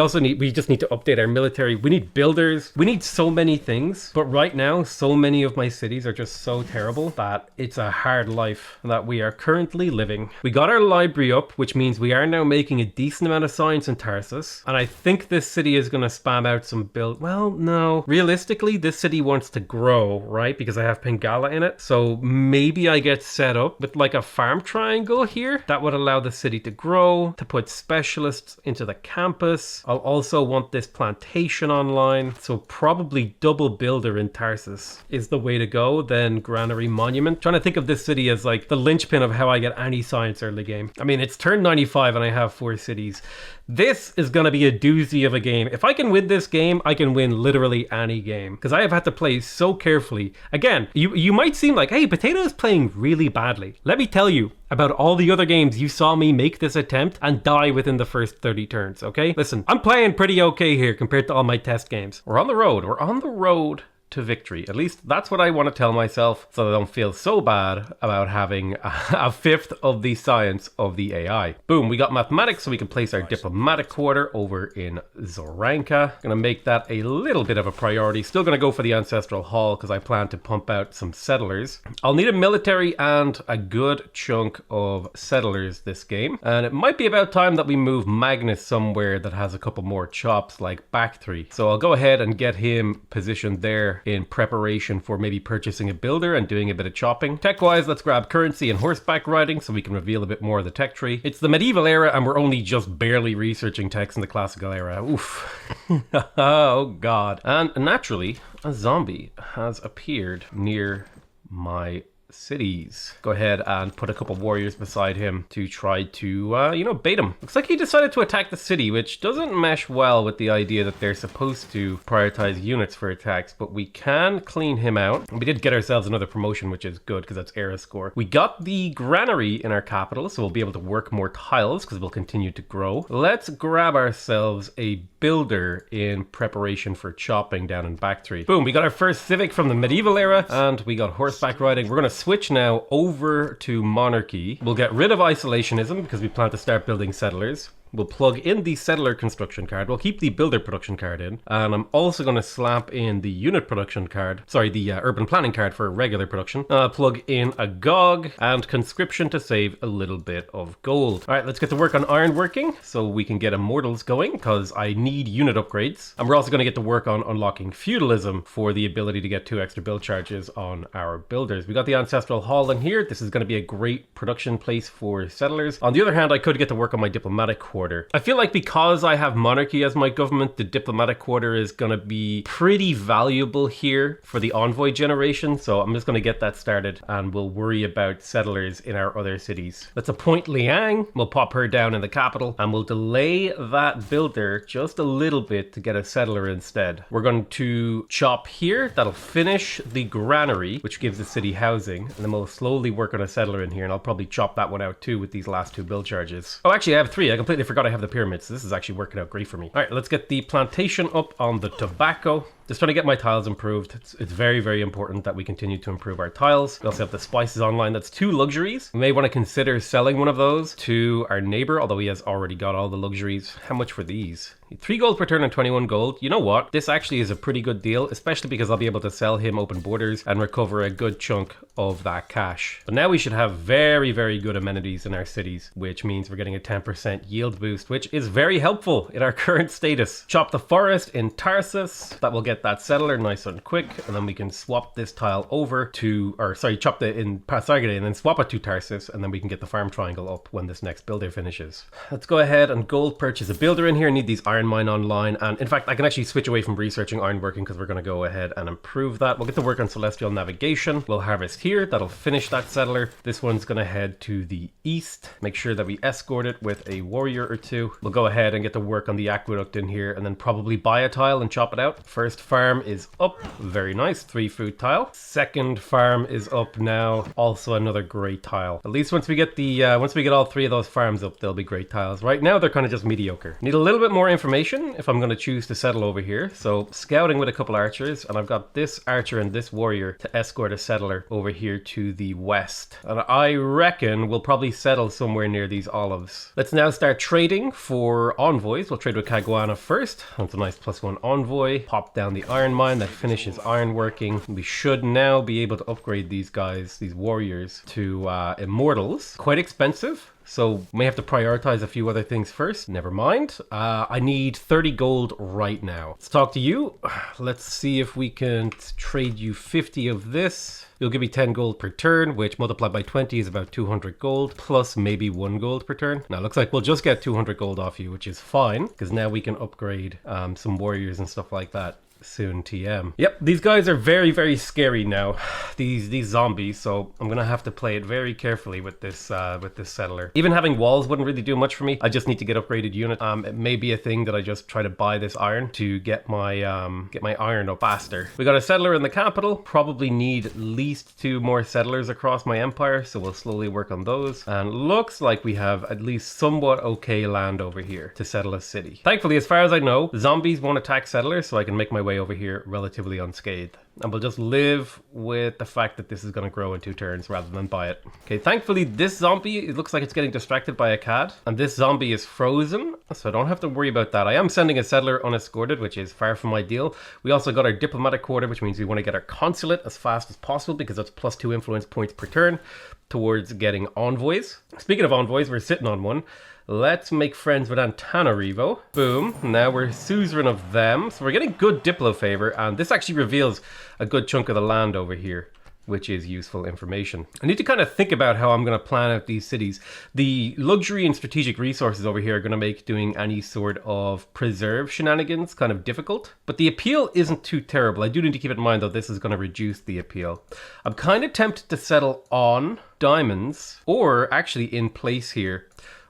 just need to update our military. We need builders. We need so many things, but right now so many of my cities are just so terrible that it's a hard life that we are currently living. We got our library up, which means we are now making a decent amount of science in Tarsus, and I think this city is gonna spam out some well, no, realistically this city wants to grow, right, because I have Pingala in it, so maybe I get set up with like a farm triangle here. That would allow the city to grow, to put specialists into the campus. I'll also want this plantation online, so probably double builder in Tarsus is the way to go, then granary monument. Trying to think of this city as like the linchpin of how I get any science early game. I mean, it's turn 95 and I have 4 cities. This is going to be a doozy of a game. If I can win this game, I can win literally any game, because I have had to play so carefully. Again, you might seem like, hey, Potato is playing really badly. Let me tell you about all the other games you saw me make this attempt and die within the first 30 turns, okay? Listen, I'm playing pretty okay here compared to all my test games. We're on the road. We're on the road to victory. At least that's what I want to tell myself, so that I don't feel so bad about having a fifth of the science of the AI. Boom, we got mathematics, so we can place our diplomatic quarter over in Zaranka. Gonna make that a little bit of a priority. Still gonna go for the ancestral hall because I plan to pump out some settlers. I'll need a military and a good chunk of settlers this game, and it might be about time that we move Magnus somewhere that has a couple more chops like Bactry. So I'll go ahead and get him positioned there in preparation for maybe purchasing a builder and doing a bit of chopping. Tech-wise, let's grab currency and horseback riding so we can reveal a bit more of the tech tree. It's the medieval era and we're only just barely researching techs in the classical era. Oof. Oh god. And naturally, a zombie has appeared near my cities. Go ahead and put a couple warriors beside him to try to, bait him. Looks like he decided to attack the city, which doesn't mesh well with the idea that they're supposed to prioritize units for attacks, but we can clean him out. We did get ourselves another promotion, which is good because that's era score. We got the granary in our capital, so we'll be able to work more tiles because we'll continue to grow. Let's grab ourselves a builder in preparation for chopping down in Bactry. Boom, we got our first civic from the medieval era, and we got horseback riding. We're going to switch now over to monarchy. We'll get rid of isolationism because we plan to start building settlers. We'll plug in the settler construction card. We'll keep the builder production card in. And I'm also going to slap in the unit production card. Sorry, the urban planning card for regular production. Plug in a GOG and conscription to save a little bit of gold. All right, let's get to work on ironworking so we can get immortals going because I need unit upgrades. And we're also going to get to work on unlocking feudalism for the ability to get 2 extra build charges on our builders. We got the ancestral hall in here. This is going to be a great production place for settlers. On the other hand, I could get to work on my diplomatic quarter. I feel like because I have monarchy as my government, the diplomatic quarter is going to be pretty valuable here for the envoy generation. So I'm just going to get that started and we'll worry about settlers in our other cities. Let's appoint Liang. We'll pop her down in the capital and we'll delay that builder just a little bit to get a settler instead. We're going to chop here. That'll finish the granary, which gives the city housing. And then we'll slowly work on a settler in here. And I'll probably chop that one out too with these last 2 build charges. Oh, actually I have 3. I completely forgot I have the pyramids. So this is actually working out great for me. All right, let's get the plantation up on the tobacco. Just trying to get my tiles improved. It's very, very important that we continue to improve our tiles. We also have the spices online. That's 2 luxuries. We may want to consider selling one of those to our neighbor, although he has already got all the luxuries. How much for these? 3 gold per turn and 21 gold. You know what? This actually is a pretty good deal, especially because I'll be able to sell him open borders and recover a good chunk of that cash. But now we should have very, very good amenities in our cities, which means we're getting a 10% yield boost, which is very helpful in our current status. Chop the forest in Tarsus. That will get that settler nice and quick, and then we can swap this tile over to, or sorry, chop it in Pasargadae and then swap it to Tarsus, and then we can get the farm triangle up when this next builder finishes. Let's go ahead and gold purchase a builder in here. I need these iron mine online, and in fact I can actually switch away from researching ironworking because we're going to go ahead and improve that. We'll get to work on celestial navigation. We'll harvest here. That'll finish that settler. This one's going to head to the east. Make sure that we escort it with a warrior or 2. We'll go ahead and get to work on the aqueduct in here and then probably buy a tile and chop it out. First farm is up. Very nice. 3 food tile. Second farm is up now. Also another great tile. At least once we get the once we get all 3 of those farms up, they'll be great tiles. Right now they're kind of just mediocre. Need a little bit more information if I'm going to choose to settle over here. So scouting with a couple archers, and I've got this archer and this warrior to escort a settler over here to the west. And I reckon we'll probably settle somewhere near these olives. Let's now start trading for envoys. We'll trade with Caguana first. That's a nice +1 envoy. Pop down the iron mine that finishes ironworking. We should now be able to upgrade these guys, these warriors, to immortals. Quite expensive, so may have to prioritize a few other things first. Never mind. I need 30 gold right now. Let's talk to you. Let's see if we can trade you 50 of this. You'll give me 10 gold per turn, which multiplied by 20 is about 200 gold, plus maybe 1 gold per turn. Now, it looks like we'll just get 200 gold off you, which is fine, because now we can upgrade some warriors and stuff like that soon. TM. Yep, these guys are very, very scary now, these zombies, so I'm gonna have to play it very carefully with this settler. Even having walls wouldn't really do much for me. I just need to get upgraded unit. It may be a thing that I just try to buy this iron to get my iron up faster. We got a settler in the capital. Probably need at least 2 more settlers across my empire, so we'll slowly work on those. And looks like we have at least somewhat okay land over here to settle a city. Thankfully, as far as I know, zombies won't attack settlers, so I can make my way over here relatively unscathed. And we'll just live with the fact that this is going to grow in 2 turns rather than buy it. Okay, thankfully this zombie, it looks like it's getting distracted by a cad. And this zombie is frozen, so I don't have to worry about that. I am sending a settler unescorted, which is far from ideal. We also got our diplomatic quarter, which means we want to get our consulate as fast as possible because that's +2 influence points per turn towards getting envoys. Speaking of envoys, we're sitting on one. Let's make friends with Antananarivo. Boom. Now we're suzerain of them. So we're getting good Diplo favor, and this actually reveals a good chunk of the land over here, which is useful information. I need to kind of think about how I'm going to plan out these cities. The luxury and strategic resources over here are going to make doing any sort of preserve shenanigans kind of difficult, but the appeal isn't too terrible. I do need to keep in mind though this is going to reduce the appeal. I'm kind of tempted to settle on diamonds, or actually in place here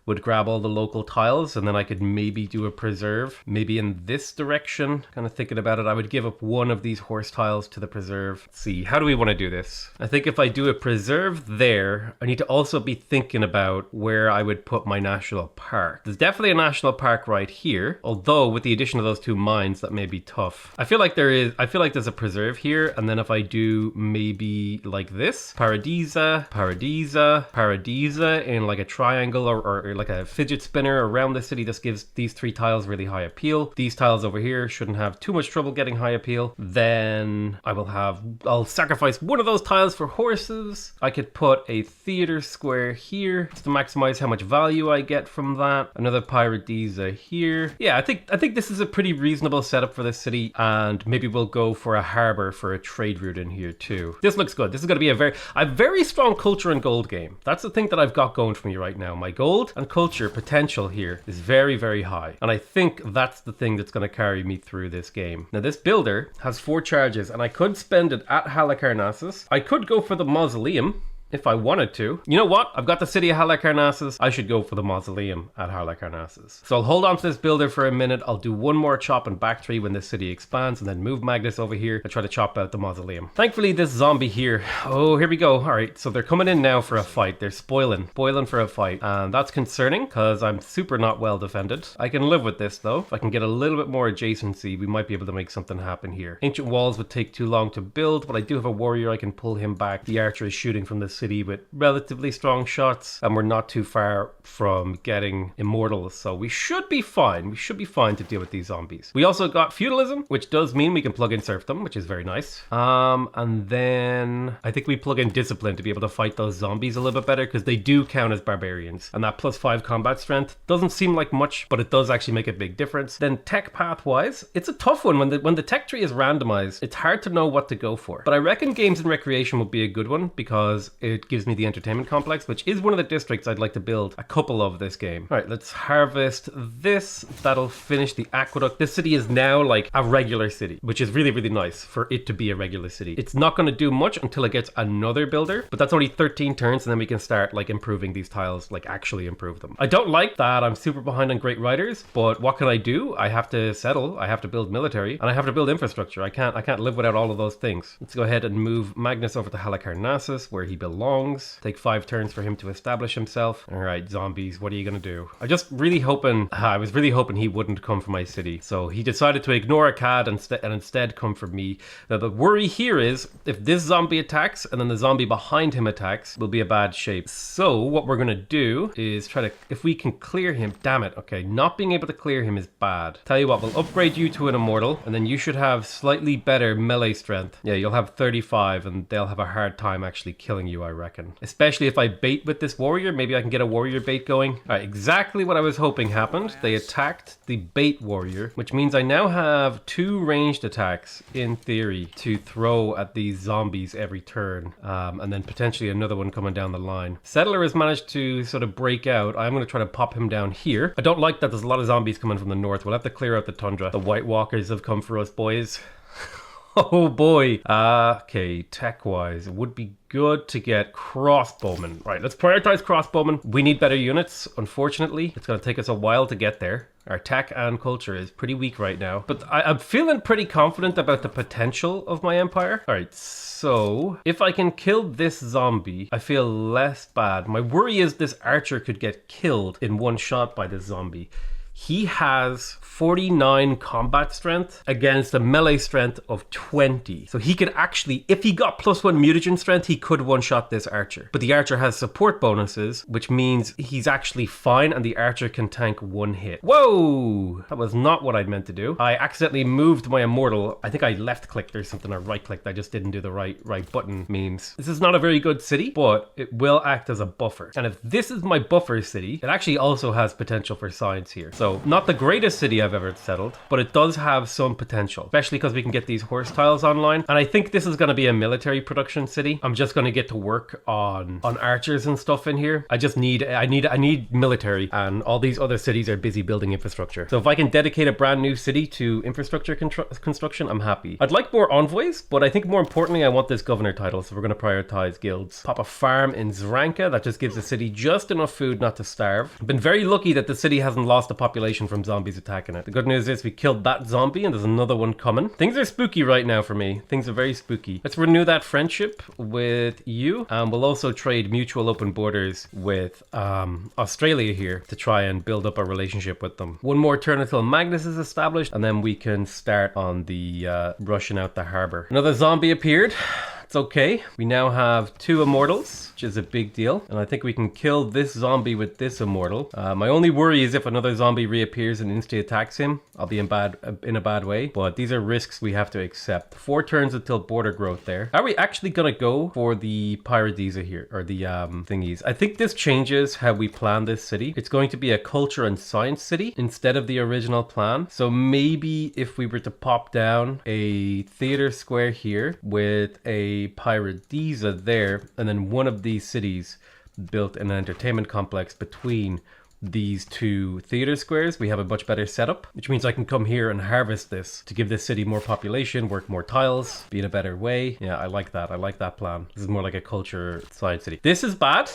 would grab all the local tiles, and then I could maybe do a preserve, maybe in this direction. Kind of thinking about it, I would give up one of these horse tiles to the preserve. Let's see, how do we want to do this? I think if I do a preserve there, I need to also be thinking about where I would put my national park. There's definitely a national park right here, although with the addition of those two mines, that may be tough. I feel like there's a preserve here, and then if I do maybe like this, Paradisa, Paradisa, Paradisa in like a triangle or like a fidget spinner around the city. This gives these three tiles really high appeal. These tiles over here shouldn't have too much trouble getting high appeal. Then I'll sacrifice one of those tiles for horses. I could put a theater square here just to maximize how much value I get from that. Another Paradisa here. Yeah, I think this is a pretty reasonable setup for this city, and maybe we'll go for a harbor for a trade route in here too. This looks good. This is going to be a very strong culture and gold game. That's the thing that I've got going for me right now. My gold and culture potential here is very, very high, and I think that's the thing that's going to carry me through this game. Now this builder has 4 charges, and I could spend it at Halicarnassus. I could go for the mausoleum if I wanted to. You know what? I've got the city of Halicarnassus. I should go for the mausoleum at Halicarnassus. So I'll hold on to this builder for a minute. I'll do one more chop and back tree when this city expands, and then move Magnus over here and try to chop out the mausoleum. Thankfully, this zombie here. Oh, here we go. All right, so they're coming in now for a fight. They're spoiling for a fight, and that's concerning because I'm super not well defended. I can live with this though. If I can get a little bit more adjacency, we might be able to make something happen here. Ancient walls would take too long to build, but I do have a warrior. I can pull him back. The archer is shooting from this city with relatively strong shots, and we're not too far from getting immortals, so we should be fine. We should be fine to deal with these zombies. We also got feudalism, which does mean we can plug in serfdom, which is very nice. And then I think we plug in discipline to be able to fight those zombies a little bit better, because they do count as barbarians, and that +5 combat strength doesn't seem like much, but it does actually make a big difference. Then tech path wise, it's a tough one. When the tech tree is randomized, it's hard to know what to go for, but I reckon games and recreation would be a good one because it gives me the entertainment complex, which is one of the districts I'd like to build a couple of this game. All right, let's harvest this. That'll finish the aqueduct. This city is now like a regular city, which is really, really nice for it to be a regular city. It's not going to do much until it gets another builder, but that's only 13 turns, and then we can start like improving these tiles, like actually improve them. I don't like that I'm super behind on great writers, but what can I do? I have to settle. I have to build military, and I have to build infrastructure. I can't live without all of those things. Let's go ahead and move Magnus over to Halicarnassus, where he belongs. Take 5 turns for him to establish himself. All right, zombies, what are you gonna do? I was really hoping he wouldn't come for my city. So he decided to ignore Akkad and instead come for me. Now the worry here is if this zombie attacks and then the zombie behind him attacks, we'll be a bad shape. So what we're gonna do is try to, if we can clear him, damn it. Okay, not being able to clear him is bad. Tell you what, we'll upgrade you to an immortal, and then you should have slightly better melee strength. Yeah, you'll have 35, and they'll have a hard time actually killing you, I reckon. Especially if I bait with this warrior, maybe I can get a warrior bait going. All right, exactly what I was hoping happened. They attacked the bait warrior, which means I now have 2 ranged attacks in theory to throw at these zombies every turn, and then potentially another one coming down the line. Settler has managed to sort of break out. I'm going to try to pop him down here. I don't like that there's a lot of zombies coming from the north. We'll have to clear out the tundra. The White Walkers have come for us, boys. Oh boy. Okay, tech-wise, it would be good to get crossbowmen. Right, let's prioritize crossbowmen. We need better units. Unfortunately, it's going to take us a while to get there. Our tech and culture is pretty weak right now, but I'm feeling pretty confident about the potential of my empire. All right, so if I can kill this zombie, I feel less bad. My worry is this archer could get killed in one shot by this zombie. He has 49 combat strength against a melee strength of 20. So he could actually, if he got +1 mutagen strength, he could one-shot this archer. But the archer has support bonuses, which means he's actually fine, and the archer can tank 1 hit. Whoa! That was not what I'd meant to do. I accidentally moved my immortal. I think I left-clicked or something, or right-clicked. I just didn't do the right button means. This is not a very good city, but it will act as a buffer. And if this is my buffer city, it actually also has potential for science here. So So not the greatest city I've ever settled, but it does have some potential, especially because we can get these horse tiles online. And I think this is going to be a military production city. I'm just going to get to work on archers and stuff in here. I need military, and all these other cities are busy building infrastructure. So if I can dedicate a brand new city to infrastructure construction, I'm happy. I'd like more envoys, but I think more importantly, I want this governor title. So we're going to prioritize guilds. Pop a farm in Zranka. That just gives the city just enough food not to starve. I've been very lucky that the city hasn't lost a population from zombies attacking it. The good news is we killed that zombie and there's another one coming. Things are spooky right now for me. Things are very spooky. Let's renew that friendship with you. And we'll also trade mutual open borders with Australia here to try and build up a relationship with them. One more turn until Magnus is established, and then we can start on the rushing out the harbor. Another zombie appeared. It's okay. We now have 2 immortals, which is a big deal. And I think we can kill this zombie with this immortal. My only worry is if another zombie reappears and insta attacks him, I'll be in a bad way. But these are risks we have to accept. 4 turns until border growth there. Are we actually gonna go for the Paradisa here, or the thingies? I think this changes how we plan this city. It's going to be a culture and science city instead of the original plan. So maybe if we were to pop down a theater square here with a Paradisa there, and then one of these cities built an entertainment complex between these 2 theater squares, we have a much better setup, which means I can come here and harvest this to give this city more population, work more tiles, be in a better way. Yeah, I like that. I like that plan. This is more like a culture science city. This is bad.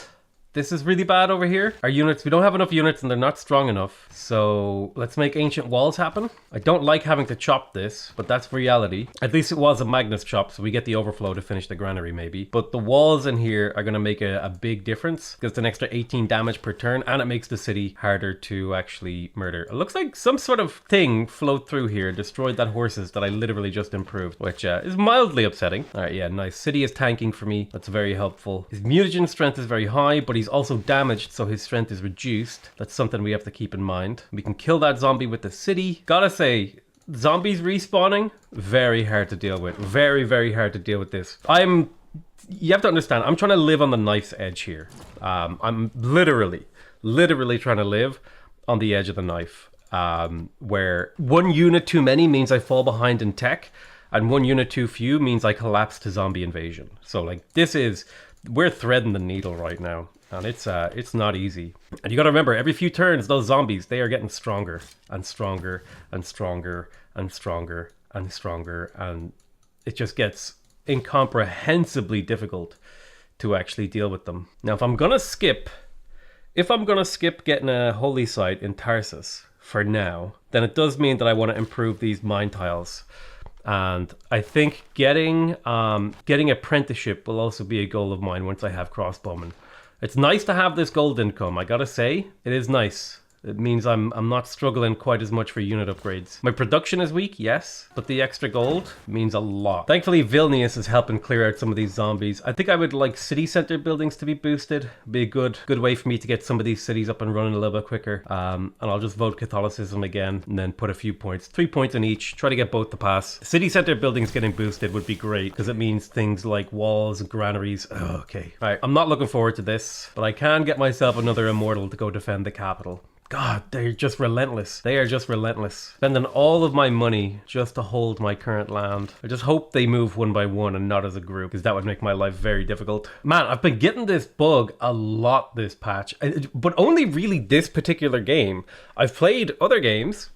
This is really bad over here. Our units, we don't have enough units and they're not strong enough. So let's make ancient walls happen. I don't like having to chop this, but that's reality. At least it was a Magnus chop, so we get the overflow to finish the granary maybe. But the walls in here are going to make a big difference because it's an extra 18 damage per turn, and it makes the city harder to actually murder. It looks like some sort of thing flowed through here, destroyed that horses that I literally just improved, which is mildly upsetting. All right, yeah, nice. City is tanking for me. That's very helpful. His mutagen strength is very high, but he's also damaged, so his strength is reduced. That's something we have to keep in mind. We can kill that zombie with the city. Gotta say, zombies respawning, very hard to deal with. Very, very hard to deal with this. You have to understand, I'm trying to live on the knife's edge here. I'm literally trying to live on the edge of the knife, where 1 unit too many means I fall behind in tech, and 1 unit too few means I collapse to zombie invasion. So like, we're threading the needle right now, and it's not easy. And you gotta remember, every few turns, those zombies, they are getting stronger and stronger and stronger and stronger and stronger, and it just gets incomprehensibly difficult to actually deal with them. Now, if I'm gonna skip getting a holy site in Tarsus for now, then it does mean that I want to improve these mine tiles. And I think getting apprenticeship will also be a goal of mine once I have crossbowmen. It's nice to have this gold income, I gotta say. It is nice. It means I'm not struggling quite as much for unit upgrades. My production is weak, yes, but the extra gold means a lot. Thankfully, Vilnius is helping clear out some of these zombies. I think I would like city center buildings to be boosted. Be a good way for me to get some of these cities up and running a little bit quicker. And I'll just vote Catholicism again, and then put a few points, 3 points in each. Try to get both to pass. City center buildings getting boosted would be great, because it means things like walls and granaries. Oh, okay. All right, I'm not looking forward to this, but I can get myself another immortal to go defend the capital. God, they're just relentless. They are just relentless. Spending all of my money just to hold my current land. I just hope they move one by one and not as a group, because that would make my life very difficult. Man, I've been getting this bug a lot this patch, but only really this particular game. I've played other games,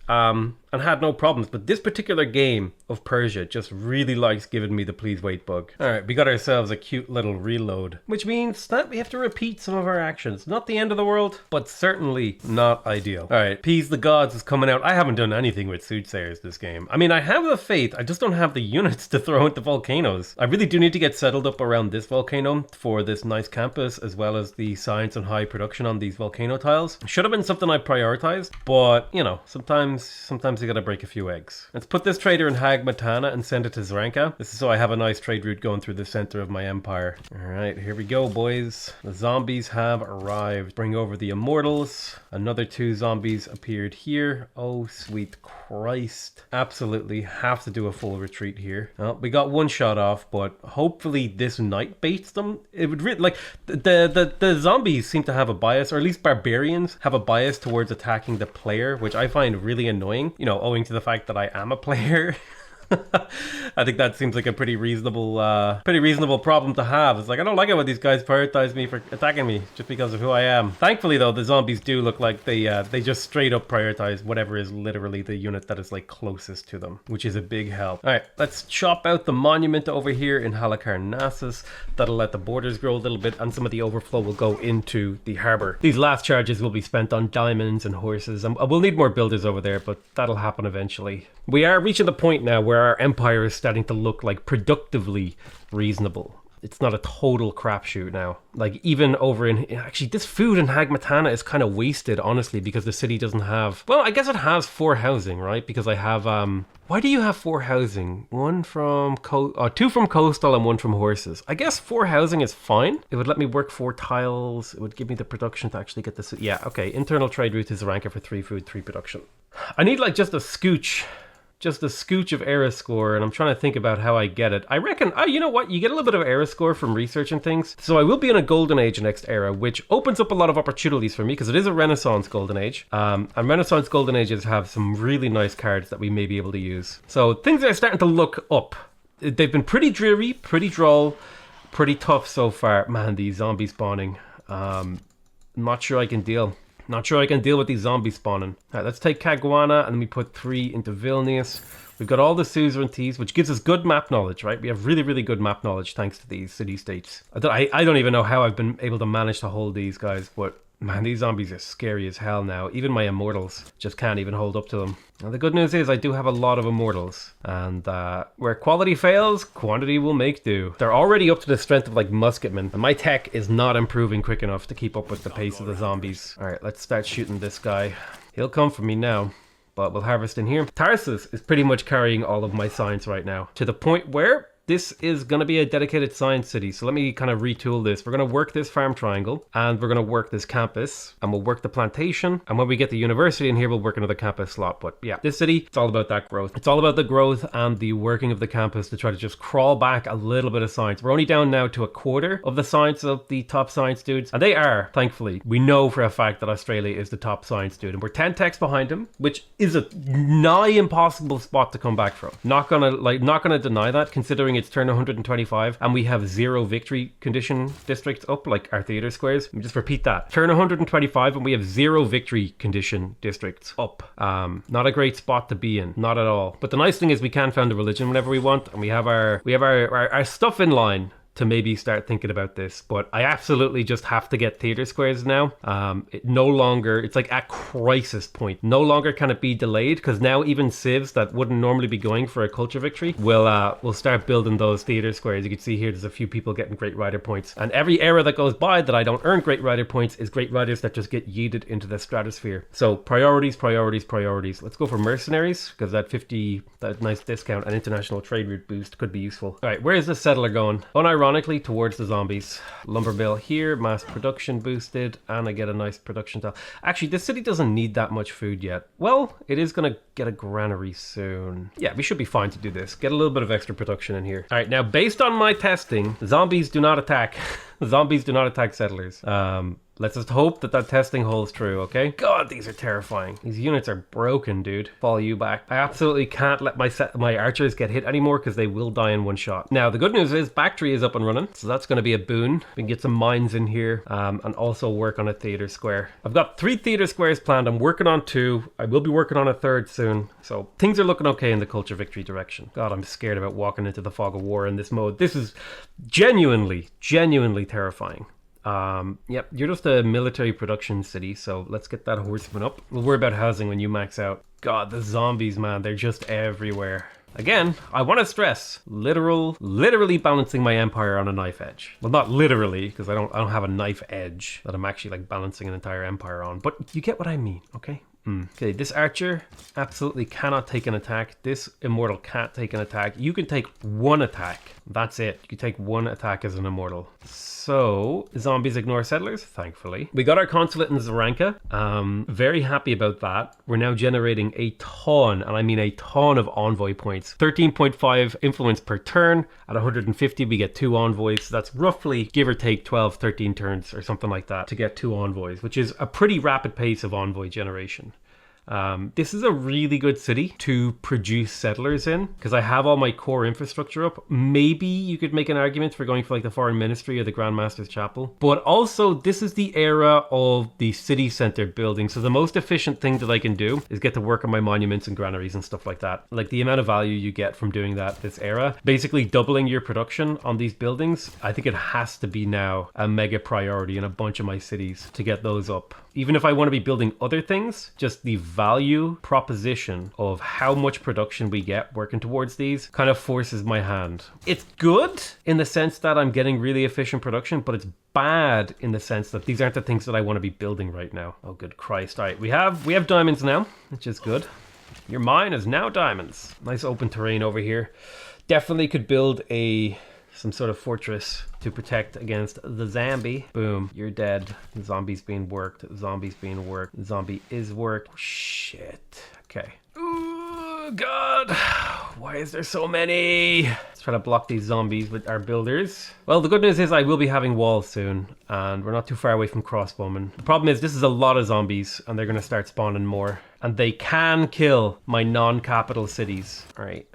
and had no problems, but this particular game of Persia just really likes giving me the please wait bug. All right, we got ourselves a cute little reload, which means that we have to repeat some of our actions. Not the end of the world, but certainly not ideal. All right, Appease the Gods is coming out. I haven't done anything with Soothsayers this game. I mean, I have the faith, I just don't have the units to throw into volcanoes. I really do need to get settled up around this volcano for this nice campus, as well as the science and high production on these volcano tiles. Should have been something I prioritized, but you know, sometimes sometimes you gotta break a few eggs. Let's put this trader in Hagmatana and send it to Zranka. This is so I have a nice trade route going through the center of my empire. Alright, here we go, boys. The zombies have arrived. Bring over the immortals. Another 2 zombies appeared here. Oh, sweet Christ. Absolutely have to do a full retreat here. Well, we got 1 shot off, but hopefully this knight baits them. It would like the zombies seem to have a bias, or at least barbarians have a bias towards attacking the player, which I find really annoying, you know, owing to the fact that I am a player. I think that seems like a pretty reasonable problem to have. It's like, I don't like it when these guys prioritize me for attacking me just because of who I am. Thankfully though, the zombies do look like they just straight up prioritize whatever is literally the unit that is like closest to them, which is a big help. All right, let's chop out the monument over here in Halicarnassus. That'll let the borders grow a little bit, and some of the overflow will go into the harbor. These last charges will be spent on diamonds and horses, and we'll need more builders over there, but that'll happen eventually. We are reaching the point now where our empire is starting to look like productively reasonable. It's not a total crapshoot now. Like, even over in... Actually, this food in Hagmatana is kind of wasted, honestly, because the city doesn't have... Well, I guess it has 4 housing, right? Because I have... Why do you have 4 housing? 2 from coastal and 1 from horses. I guess 4 housing is fine. It would let me work 4 tiles. It would give me the production to actually get this... Yeah, okay. Internal trade route is a ranker for 3 food, 3 production. I need, like, just a scooch of era score, and I'm trying to think about how I get it. I reckon, you know what, you get a little bit of era score from researching things. So I will be in a golden age next era, which opens up a lot of opportunities for me, because it is a Renaissance golden age. And Renaissance golden ages have some really nice cards that we may be able to use. So things are starting to look up. They've been pretty dreary, pretty droll, pretty tough so far. Man, these zombie spawning. Not sure I can deal. Not sure I can deal with these zombies spawning. All right, let's take Caguana, and then we put 3 into Vilnius. We've got all the suzerainties, which gives us good map knowledge, right? We have really, really good map knowledge thanks to these city-states. I don't even know how I've been able to manage to hold these guys, but man, these zombies are scary as hell now. Even my immortals just can't even hold up to them. Now, the good news is I do have a lot of immortals, and where quality fails, quantity will make do. They're already up to the strength of like musketmen, and my tech is not improving quick enough to keep up with the pace of the zombies. All right, let's start shooting this guy. He'll come for me now, but we'll harvest in here. Tarsus is pretty much carrying all of my science right now, to the point where this is going to be a dedicated science city. So let me kind of retool this. We're going to work this farm triangle, and we're going to work this campus, and we'll work the plantation. And when we get the university in here, we'll work another campus slot. But yeah, this city, it's all about that growth. It's all about the growth and the working of the campus to try to just crawl back a little bit of science. We're only down now to 1/4 of the science of the top science dudes. And they are, thankfully, we know for a fact that Australia is the top science dude. And we're 10 techs behind him, which is a nigh impossible spot to come back from. Not gonna deny that, considering it's turn 125 and we have 0 victory condition districts up, like our theater squares. Let me just repeat that. Turn 125 and we have 0 victory condition districts up. Not a great spot to be in, not at all. But the nice thing is we can found a religion whenever we want, and we have our stuff in line to maybe start thinking about this. But I absolutely just have to get theater squares now. It's like at crisis point. No longer can it be delayed, because now even civs that wouldn't normally be going for a culture victory will start building those theater squares. You can see here there's a few people getting great rider points, and every era that goes by that I don't earn great rider points is great riders that just get yeeted into the stratosphere. So priorities. Let's go for mercenaries, because that nice discount and international trade route boost could be useful. All right, where is this settler going? Unironically, towards the zombies. Lumber mill here, mass production boosted, and I get a nice production tile. Actually, this city doesn't need that much food yet. Well, it is gonna get a granary soon. Yeah, we should be fine to do this. Get a little bit of extra production in here. All right, now based on my testing, zombies do not attack. Zombies do not attack settlers. Let's just hope that testing holds true, okay? God, these are terrifying. These units are broken, dude. Fall you back. I absolutely can't let my archers get hit anymore, because they will die in 1 shot. Now, the good news is Bactry is up and running, so that's going to be a boon. We can get some mines in here, and also work on a theater square. I've got 3 theater squares planned. I'm working on 2. I will be working on a 3rd soon. So things are looking okay in the culture victory direction. God, I'm scared about walking into the fog of war in this mode. This is genuinely terrifying. Yep, you're just a military production city, so let's get that horseman up. We'll worry about housing when you max out. God, the zombies, man, they're just everywhere. Again, I want to stress, literally balancing my empire on a knife edge. Well, not literally, because I don't have a knife edge that I'm actually like balancing an entire empire on, but you get what I mean, okay? Okay, this archer absolutely cannot take an attack. This immortal can't take an attack. You can take one attack. That's it. You can take one attack as an immortal. So, zombies ignore settlers, thankfully. We got our consulate in Zaranka. Very happy about that. We're now generating a ton, and I mean a ton of envoy points. 13.5 influence per turn. At 150, we get 2 envoys. So that's roughly, give or take, 12, 13 turns or something like that to get 2 envoys, which is a pretty rapid pace of envoy generation. This is a really good city to produce settlers in because I have all my core infrastructure up. Maybe you could make an argument for going for like the Foreign Ministry or the Grand Master's Chapel. But also this is the era of the city center building. So the most efficient thing that I can do is get to work on my monuments and granaries and stuff like that. Like the amount of value you get from doing that this era, basically doubling your production on these buildings. I think it has to be now a mega priority in a bunch of my cities to get those up. Even if I want to be building other things, just the value proposition of how much production we get working towards these kind of forces my hand. It's good in the sense that I'm getting really efficient production, but it's bad in the sense that these aren't the things that I want to be building right now. Oh, good Christ. All right, we have diamonds now, which is good. Your mine is now diamonds. Nice open terrain over here. Definitely could build some sort of fortress to protect against the zombie. Boom, you're dead. The zombie's being worked. Zombie's being worked. The zombie is worked. Shit. Okay. Ooh, God. Why is there so many? Let's try to block these zombies with our builders. Well, the good news is I will be having walls soon, and we're not too far away from crossbowmen. The problem is this is a lot of zombies, and they're going to start spawning more. And they can kill my non-capital cities. All right.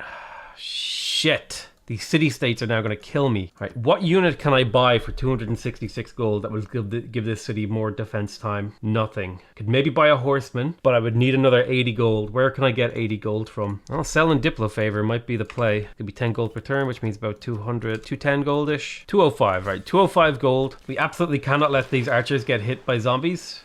Shit. These city-states are now going to kill me. All right, what unit can I buy for 266 gold that will give this city more defense time? Nothing. Could maybe buy a horseman, but I would need another 80 gold. Where can I get 80 gold from? Well, selling Diplo favor might be the play. Could be 10 gold per turn, which means about 210 goldish. 205, right? 205 gold. We absolutely cannot let these archers get hit by zombies.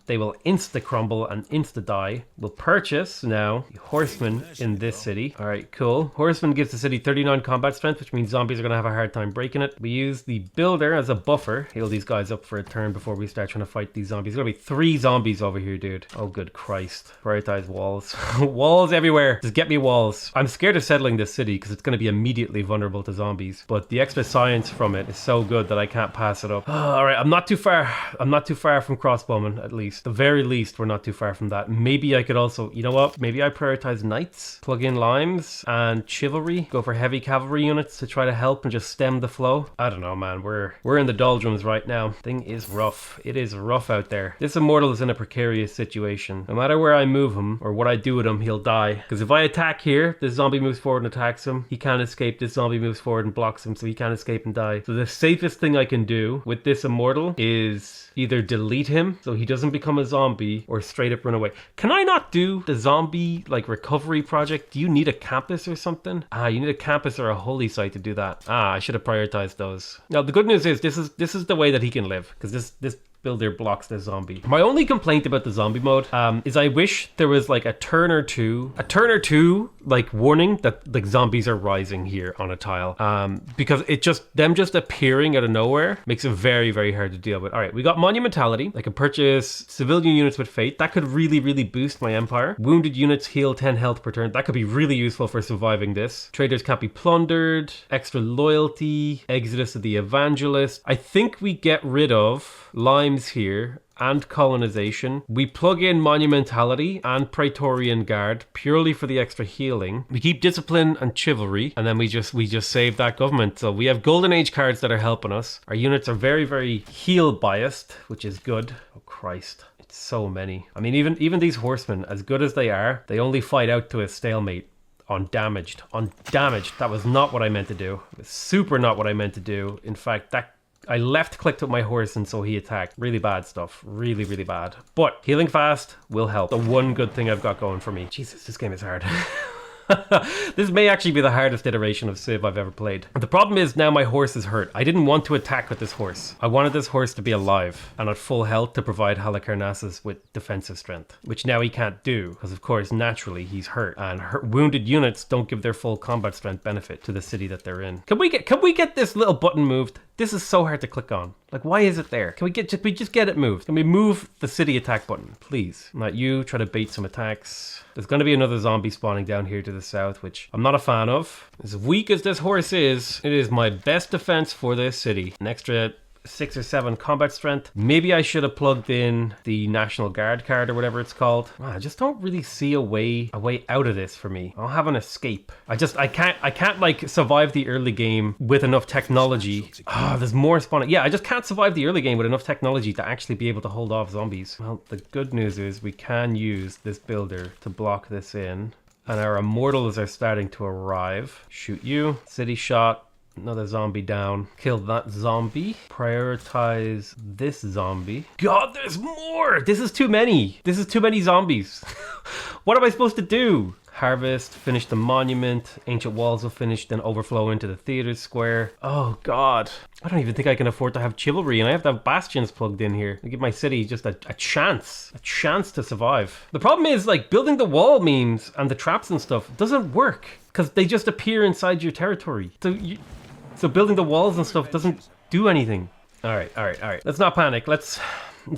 They will insta-crumble and insta-die. We'll purchase now the horseman in this city. All right, cool. Horseman gives the city 39 combat strength, which means zombies are going to have a hard time breaking it. We use the builder as a buffer. Heal these guys up for a turn before we start trying to fight these zombies. There's going to be 3 zombies over here, dude. Oh, good Christ. Prioritize walls. Walls everywhere. Just get me walls. I'm scared of settling this city because it's going to be immediately vulnerable to zombies. But the extra science from it is so good that I can't pass it up. All right, I'm not too far from crossbowmen. At least. The very least, we're not too far from that. Maybe I could also, you know what? Maybe I prioritize knights, plug in limes and chivalry, go for heavy cavalry units to try to help and just stem the flow. I don't know, man. We're in the doldrums right now. Thing is rough. It is rough out there. This immortal is in a precarious situation. No matter where I move him or what I do with him, he'll die. Because if I attack here, this zombie moves forward and attacks him. He can't escape. This zombie moves forward and blocks him, so he can't escape and die. So the safest thing I can do with this immortal is either delete him so he doesn't become a zombie or straight up run away. Can I not do the zombie like recovery project? Do you need a campus or something? You need a campus or a holy site to do that. I should have prioritized those. Now the good news is this is the way that he can live, because this builder blocks the zombie. My only complaint about the zombie mode is I wish there was like a turn or two like warning that like zombies are rising here on a tile, because it just appearing out of nowhere makes it very, very hard to deal with. All right, we got monumentality. I can purchase civilian units with fate. That could really, really boost my empire. Wounded units heal 10 health per turn. That could be really useful for surviving this. Traders can't be plundered. Extra loyalty. Exodus of the evangelist. I think we get rid of limes here and colonization. We plug in monumentality and Praetorian Guard purely for the extra healing. We keep discipline and chivalry, and then we just save that government. So we have golden age cards that are helping us. Our units are very, very heal biased, which is good. Oh Christ, it's so many. I mean, even these horsemen, as good as they are, they only fight out to a stalemate. On damaged. That was not what I meant to do. It was super not what I meant to do. In fact, I left clicked with my horse and so he attacked. Really bad stuff. Really, really bad. But healing fast will help. The one good thing I've got going for me. Jesus, this game is hard. This may actually be the hardest iteration of Civ I've ever played. The problem is now my horse is hurt. I didn't want to attack with this horse. I wanted this horse to be alive and at full health to provide Halicarnassus with defensive strength, which now he can't do because of course naturally he's hurt, and wounded units don't give their full combat strength benefit to the city that they're in. Can we get this little button moved? This is so hard to click on. Like, why is it there? Can we just get it moved? Can we move the city attack button, please? Not you, try to bait some attacks. There's going to be another zombie spawning down here to the south, which I'm not a fan of. As weak as this horse is, it is my best defense for this city. An extra 6 or 7 combat strength. Maybe I should have plugged in the National Guard card or whatever it's called. I just don't really see a way out of this for me. I'll have an escape. I can't like survive the early game with enough technology. There's more spawning. Yeah, I just can't survive the early game with enough technology to actually be able to hold off zombies. Well, the good news is we can use this builder to block this in. And our immortals are starting to arrive. Shoot you. City shot. Another zombie down. Kill that zombie. Prioritize this zombie. God, there's more! This is too many. This is too many zombies. What am I supposed to do? Harvest, finish the monument. Ancient walls will finish, then overflow into the theater square. Oh God. I don't even think I can afford to have chivalry, and I have to have bastions plugged in here. I give my city just a chance to survive. The problem is, like, building the wall memes and the traps and stuff doesn't work because they just appear inside your territory. So building the walls and stuff doesn't do anything. All right. Let's not panic. Let's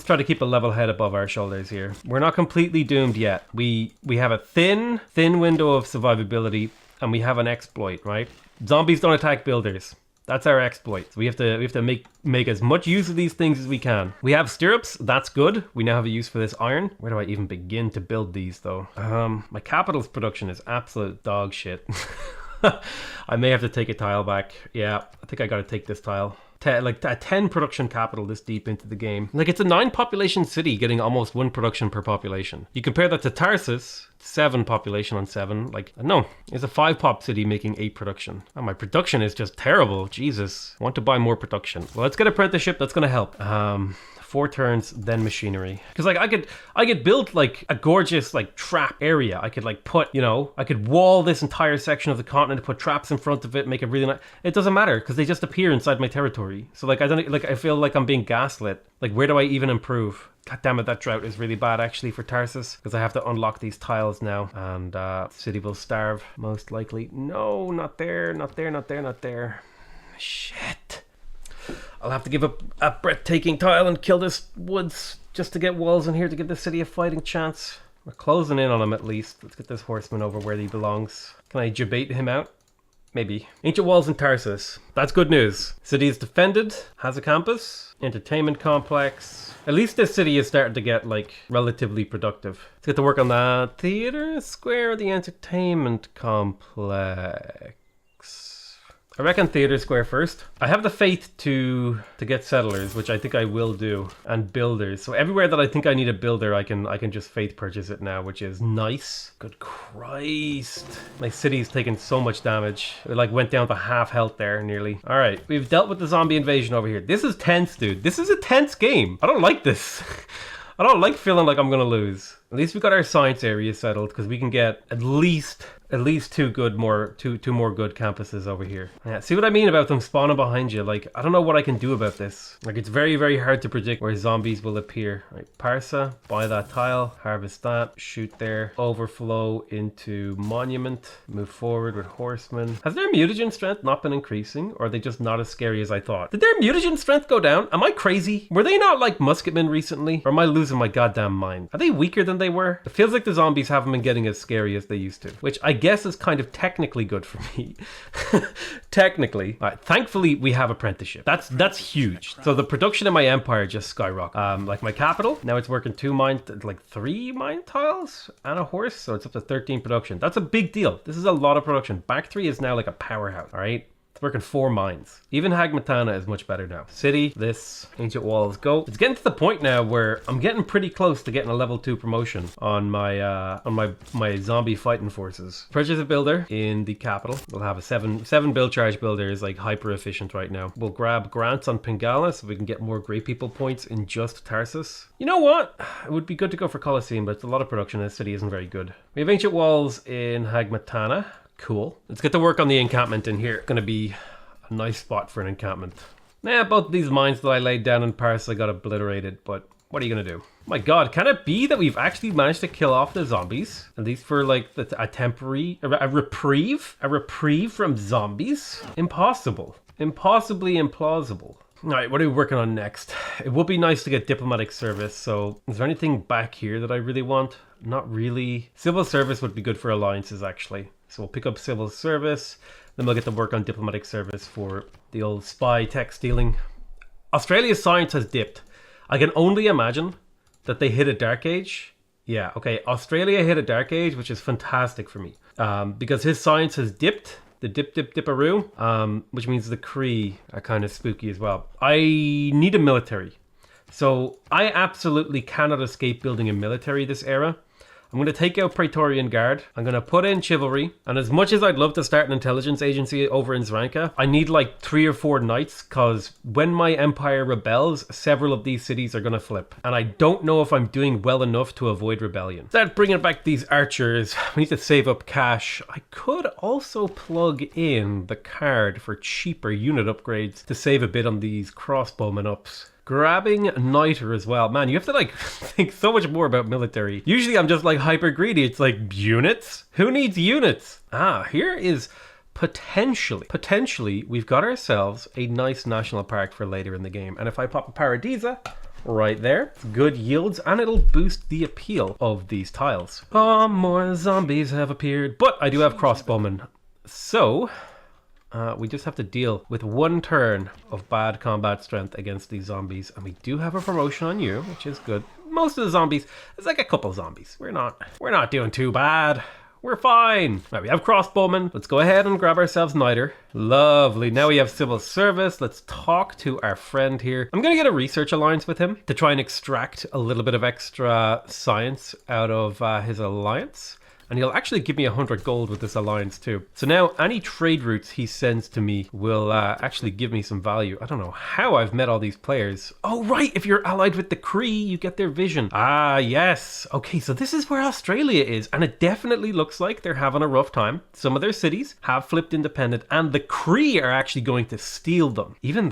try to keep a level head above our shoulders here. We're not completely doomed yet. We have a thin window of survivability, and we have an exploit, right? Zombies don't attack builders. That's our exploit. So we have to make as much use of these things as we can. We have stirrups. That's good. We now have a use for this iron. Where do I even begin to build these though? My capital's production is absolute dog shit. I may have to take a tile back. Yeah, I think I gotta take this tile. Like a 10 production capital this deep into the game. Like, it's a 9 population city getting almost 1 production per population. You compare that to Tarsus, 7 population on 7. Like, no, it's a 5 pop city making 8 production. Oh, my production is just terrible. Jesus, I want to buy more production. Well, let's get apprenticeship. That's gonna help. 4 turns, then machinery. Because like I could build like a gorgeous like trap area. I could like put, I could wall this entire section of the continent, put traps in front of it, make it really nice. It doesn't matter because they just appear inside my territory. So like I feel like I'm being gaslit. Like, where do I even improve? God damn it, that drought is really bad actually for Tarsus because I have to unlock these tiles now, and the city will starve most likely. No, not there. Shit. I'll have to give up a breathtaking tile and kill this woods just to get walls in here to give the city a fighting chance. We're closing in on him at least. Let's get this horseman over where he belongs. Can I debate him out? Maybe. Ancient walls in Tarsus. That's good news. City is defended, has a campus, entertainment complex. At least this city is starting to get like relatively productive. Let's get to work on that. Theater square, the entertainment complex. I reckon theater square first. I have the faith to get settlers, which I think I will do, and builders. So everywhere that I think I need a builder, I can just faith purchase it now, which is nice. Good Christ. My city's taken so much damage. It like went down to half health there nearly. All right, we've dealt with the zombie invasion over here. This is tense, dude. This is a tense game. I don't like this. I don't like feeling like I'm gonna lose. At least we got our science area settled because we can get at least two more good campuses over here. Yeah, see what I mean about them spawning behind you? Like, I don't know what I can do about this. Like, it's very, very hard to predict where zombies will appear. Right, Parsa, buy that tile, harvest that, shoot there, overflow into monument, move forward with horsemen. Has their mutagen strength not been increasing, or are they just not as scary as I thought? Did their mutagen strength go down? Am I crazy? Were they not like musketmen recently? Or am I losing my goddamn mind? Are they weaker than they were? It feels like the zombies haven't been getting as scary as they used to, which I guess is kind of technically good for me. Technically. All right, thankfully we have apprenticeship. That's huge. So the production in my empire just skyrocketed. Like my capital, now it's working 3 mine tiles and a horse, so it's up to 13 production. That's a big deal. This is a lot of production. Back 3 is now like a powerhouse, all right? It's working 4 mines. Even Hagmatana is much better now. City, this, ancient walls, go. It's getting to the point now where I'm getting pretty close to getting a level 2 promotion on my zombie fighting forces. Purchase a builder in the capital. We'll have a 7 build charge builder is like hyper efficient right now. We'll grab grants on Pingala so we can get more great people points in just Tarsus. You know what? It would be good to go for Colosseum, but it's a lot of production and the city isn't very good. We have ancient walls in Hagmatana. Cool. Let's get to work on the encampment in here. Gonna be a nice spot for an encampment. Both these mines that I laid down in Paris I got obliterated, but what are you gonna do? My god, can it be that we've actually managed to kill off the zombies? At least for like a reprieve from zombies? Impossible. impossibly implausible. All right, what are we working on next? It would be nice to get diplomatic service. So is there anything back here that I really want? Not really. Civil service would be good for alliances, actually. So we'll pick up civil service. Then we'll get to work on diplomatic service for the old spy tech stealing. Australia's science has dipped. I can only imagine that they hit a dark age. Yeah, okay. Australia hit a dark age, which is fantastic for me. Because his science has dipped. The dipperoo, which means the Cree are kind of spooky as well. I need a military. So I absolutely cannot escape building a military this era. I'm going to take out Praetorian Guard. I'm going to put in chivalry. And as much as I'd love to start an intelligence agency over in Zranka, I need like 3 or 4 knights, because when my empire rebels, several of these cities are going to flip. And I don't know if I'm doing well enough to avoid rebellion. Start bringing back these archers. We need to save up cash. I could also plug in the card for cheaper unit upgrades to save a bit on these crossbowmen ups. Grabbing Niter as well. Man, you have to like think so much more about military. Usually I'm just like hyper greedy. It's like units? Who needs units? Here is potentially we've got ourselves a nice national park for later in the game. And if I pop a Paradisa right there, good yields, and it'll boost the appeal of these tiles. More zombies have appeared, but I do have crossbowmen. So we just have to deal with 1 turn of bad combat strength against these zombies. And we do have a promotion on you, which is good. Most of the zombies, there's like a couple zombies. We're not doing too bad. We're fine. Right, we have crossbowmen. Let's go ahead and grab ourselves Niter. Lovely. Now we have civil service. Let's talk to our friend here. I'm going to get a research alliance with him to try and extract a little bit of extra science out of his alliance. And he'll actually give me 100 gold with this alliance too. So now any trade routes he sends to me will actually give me some value. I don't know how I've met all these players. Oh, right. If you're allied with the Cree, you get their vision. Ah, yes. Okay, so this is where Australia is. And it definitely looks like they're having a rough time. Some of their cities have flipped independent, and the Cree are actually going to steal them. Even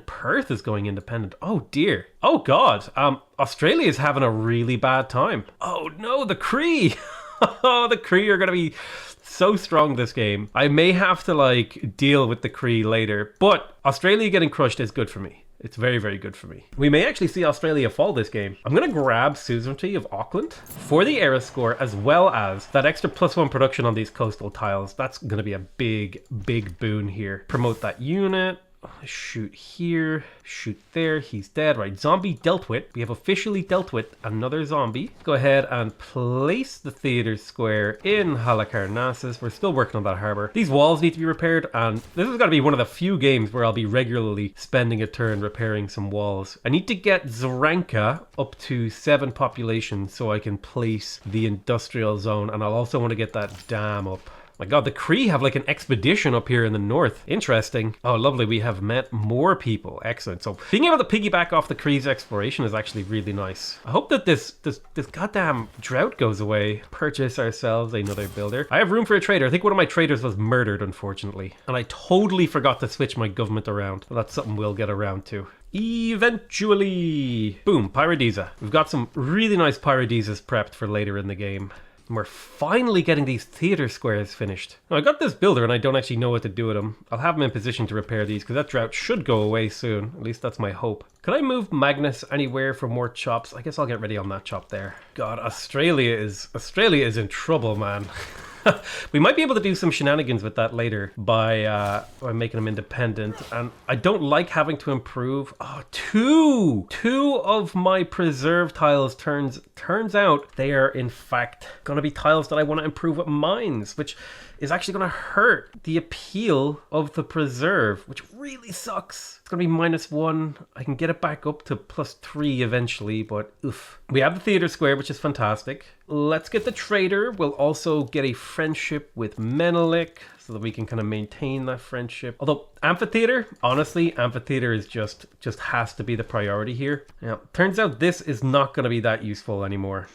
Perth is going independent. Oh, dear. Oh, God. Australia is having a really bad time. Oh, no, the Cree. Oh, the Cree are going to be so strong this game. I may have to like deal with the Cree later, but Australia getting crushed is good for me. It's very, very good for me. We may actually see Australia fall this game. I'm going to grab Suzerainty of Auckland for the era score, as well as that extra +1 production on these coastal tiles. That's going to be a big, big boon here. Promote that unit. Shoot here, shoot there, he's dead. Right, zombie dealt with. We have officially dealt with another zombie. Go ahead and place the theater square in Halicarnassus. We're still working on that harbor. These walls need to be repaired, and this is going to be one of the few games where I'll be regularly spending a turn repairing some walls. I need to get Zranka up to 7 population so I can place the industrial zone, and I'll also want to get that dam up. My God, the Cree have like an expedition up here in the north. Interesting. Oh, lovely. We have met more people. Excellent. So being able to piggyback off the Cree's exploration is actually really nice. I hope that this goddamn drought goes away. Purchase ourselves another builder. I have room for a trader. I think one of my traders was murdered, unfortunately. And I totally forgot to switch my government around. Well, that's something we'll get around to eventually. Boom, Paradisa. We've got some really nice Paradisas prepped for later in the game. And we're finally getting these theater squares finished. Now, I got this builder and I don't actually know what to do with him. I'll have him in position to repair these because that drought should go away soon. At least that's my hope. Can I move Magnus anywhere for more chops? I guess I'll get ready on that chop there. God, Australia is in trouble, man. We might be able to do some shenanigans with that later by making them independent. And I don't like having to improve. Oh, two of my preserve tiles turns out they are in fact going to be tiles that I want to improve with mines, which is actually going to hurt the appeal of the preserve, which really sucks. It's going to be -1. I can get it back up to +3 eventually, but oof. We have the theater square, which is fantastic. Let's get the trader. We'll also get a friendship with Menelik so that we can kind of maintain that friendship. Although amphitheater, honestly, amphitheater is just has to be the priority here. Now, turns out this is not going to be that useful anymore.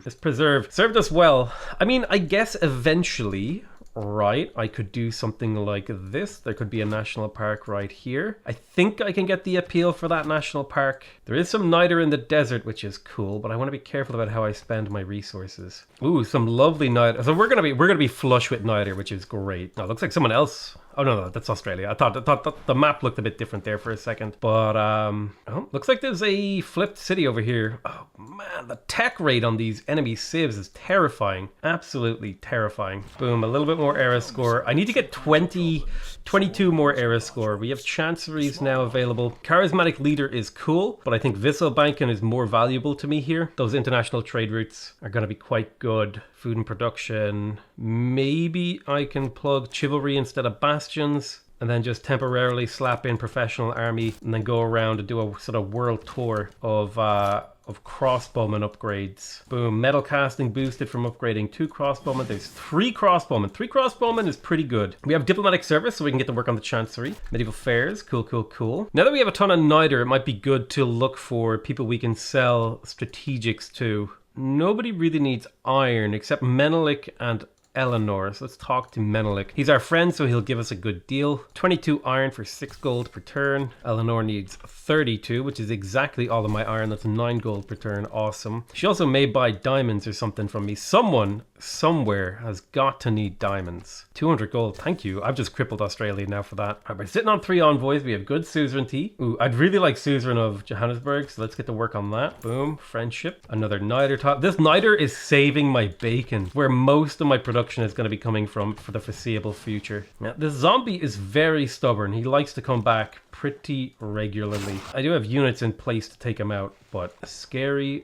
This preserve served us well. I mean, I guess eventually, right, I could do something like this. There could be a national park right here. I think I can get the appeal for that national park. There is some niter in the desert, which is cool, but I want to be careful about how I spend my resources. Ooh, some lovely niter. So we're gonna be flush with niter, which is great. Now, it looks like someone else Oh no, that's Australia. I thought the map looked a bit different there for a second. But oh, looks like there's a flipped city over here. Oh man, the tech rate on these enemy civs is terrifying. Absolutely terrifying. Boom, a little bit more era score. I need to get 22 more era score. We have chanceries now available. Charismatic leader is cool, but I think Wisselbanken is more valuable to me here. Those international trade routes are going to be quite good. Food and production. Maybe I can plug chivalry instead of bastions, and then just temporarily slap in professional army, and then go around and do a sort of world tour of crossbowmen upgrades. Boom, metal casting boosted from upgrading 2 crossbowmen. There's 3 crossbowmen. 3 crossbowmen is pretty good. We have diplomatic service, so we can get to work on the chancery. Medieval fairs, cool. Now that we have a ton of niter, it might be good to look for people we can sell strategics to. Nobody really needs iron except Menelik and Eleanor. So let's talk to Menelik. He's our friend, so he'll give us a good deal. 22 iron for 6 gold per turn. Eleanor needs 32, which is exactly all of my iron. That's 9 gold per turn. Awesome. She also may buy diamonds or something from me. Someone somewhere has got to need diamonds. 200 gold. Thank you. I've just crippled Australia now for that. Right, we're sitting on 3 envoys. We have good suzerainty. Ooh, I'd really like suzerain of Johannesburg, so let's get to work on that. Boom. Friendship. Another niter top. This niter is saving my bacon, where most of my production is going to be coming from for the foreseeable future. Now, this zombie is very stubborn. He likes to come back pretty regularly. I do have units in place to take him out, but scary.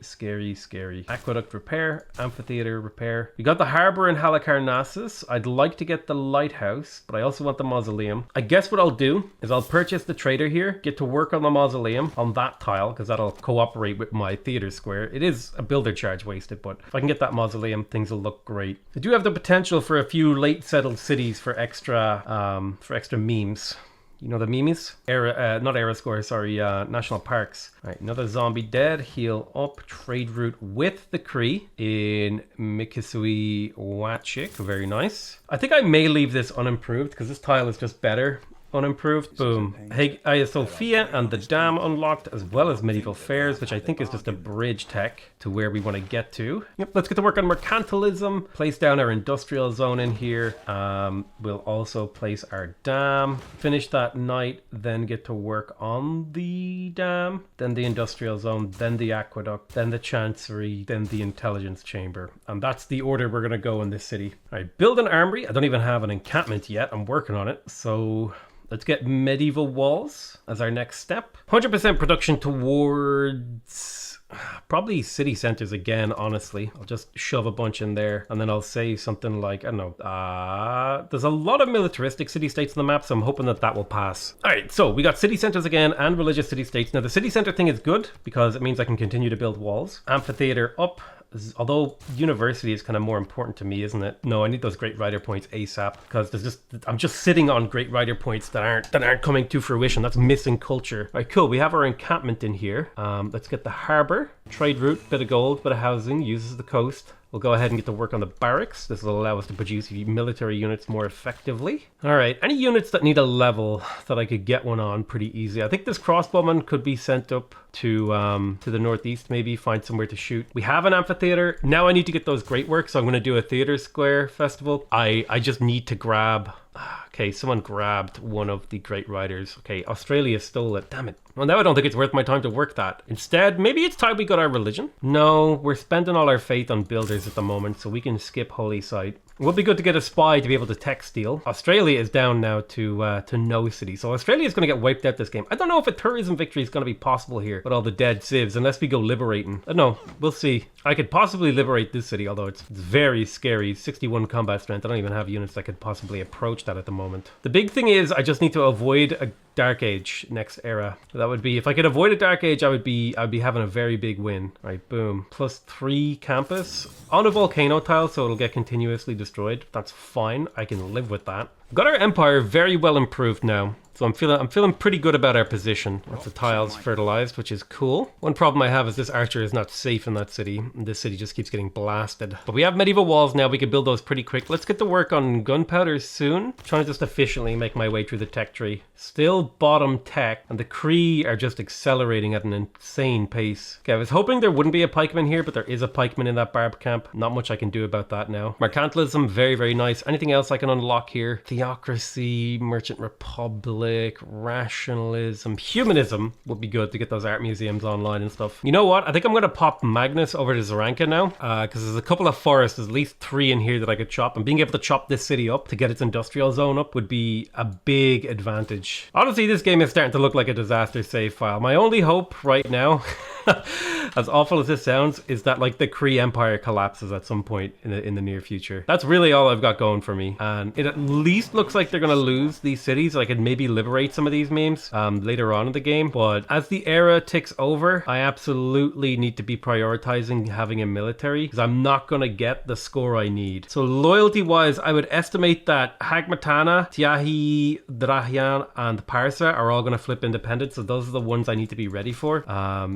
Aqueduct repair, amphitheater repair. We got the harbor in Halicarnassus. I'd like to get the lighthouse, but I also want the mausoleum. I guess what I'll do is I'll purchase the trader here, get to work on the mausoleum on that tile, because that'll cooperate with my theater square. It is a builder charge wasted, but if I can get that mausoleum, things will look great. I do have the potential for a few late settled cities for extra memes. You know the memes? Not era score, sorry, national parks. All right, another zombie dead. Heal up. Trade route with the Cree in Mikisui Wachik. Very nice. I think I may leave this unimproved because this tile is just better. Unimproved. Boom. Hagia Sophia and the dam unlocked, as well as medieval fairs, which I think is just a bridge tech to where we want to get to. Yep, let's get to work on mercantilism. Place down our industrial zone in here. We'll also place our dam. Finish that night, then get to work on the dam, then the industrial zone, then the aqueduct, then the chancery, then the intelligence chamber. And that's the order we're going to go in this city. All right, build an armory. I don't even have an encampment yet. I'm working on it. So let's get medieval walls as our next step. 100% production towards probably city centers again, honestly. I'll just shove a bunch in there and then I'll say something like, I don't know, there's a lot of militaristic city-states on the map, so I'm hoping that that will pass. All right, so we got city centers again and religious city-states. Now the city center thing is good because it means I can continue to build walls. Amphitheater up. Although university is kind of more important to me, isn't it? No, I need those great writer points ASAP because I'm just sitting on great writer points that aren't coming to fruition. That's missing culture. All right, cool. We have our encampment in here. Let's get the harbor, trade route, bit of gold, bit of housing, uses the coast. We'll go ahead and get to work on the barracks. This will allow us to produce military units more effectively. All right, any units that need a level that I could get one on pretty easy. I think this crossbowman could be sent up to the northeast, maybe find somewhere to shoot. We have an amphitheater. Now I need to get those great works, so I'm going to do a theater square festival. I just need to grab... Okay, someone grabbed one of the great writers. Okay, Australia stole it. Damn it. Well, now I don't think it's worth my time to work that. Instead, maybe it's time we got our religion. No, we're spending all our faith on builders at the moment, so we can skip Holy Site. It would be good to get a spy to be able to tech steal. Australia is down now to no city, so Australia is going to get wiped out this game. I don't know if a tourism victory is going to be possible here with all the dead civs, unless we go liberating. I don't know. We'll see. I could possibly liberate this city, although it's very scary. 61 combat strength. I don't even have units that could possibly approach that at the moment. The big thing is I just need to avoid a Dark Age next era. That would be, if I could avoid a Dark Age, I'd be having a very big win. All right, boom. +3 campus on a volcano tile, so it'll get continuously destroyed. That's fine. I can live with that. We've got our empire very well improved now. So I'm feeling pretty good about our position. Lots of tiles fertilized, which is cool. One problem I have is this archer is not safe in that city. This city just keeps getting blasted. But we have medieval walls now. We can build those pretty quick. Let's get to work on gunpowder soon. Trying to just efficiently make my way through the tech tree. Still bottom tech, and the Cree are just accelerating at an insane pace. Okay, I was hoping there wouldn't be a pikeman here, but there is a pikeman in that barb camp. Not much I can do about that now. Mercantilism, very, very nice. Anything else I can unlock here? Theocracy, Merchant Republic, rationalism, humanism would be good to get those art museums online and stuff. You know what? I think I'm going to pop Magnus over to Zaranka now, because there's a couple of forests, there's at least 3 in here that I could chop, and being able to chop this city up to get its industrial zone up would be a big advantage. Honestly, this game is starting to look like a disaster save file. My only hope right now, as awful as this sounds, is that like the Kree Empire collapses at some point in the near future. That's really all I've got going for me, and it at least looks like they're going to lose these cities. I could maybe liberate some of these memes later on in the game, but as the era ticks over, I absolutely need to be prioritizing having a military, because I'm not going to get the score I need. So loyalty wise, I would estimate that Hagmatana, Tiahi, Drahian, and Parsa are all going to flip independent, so those are the ones I need to be ready for.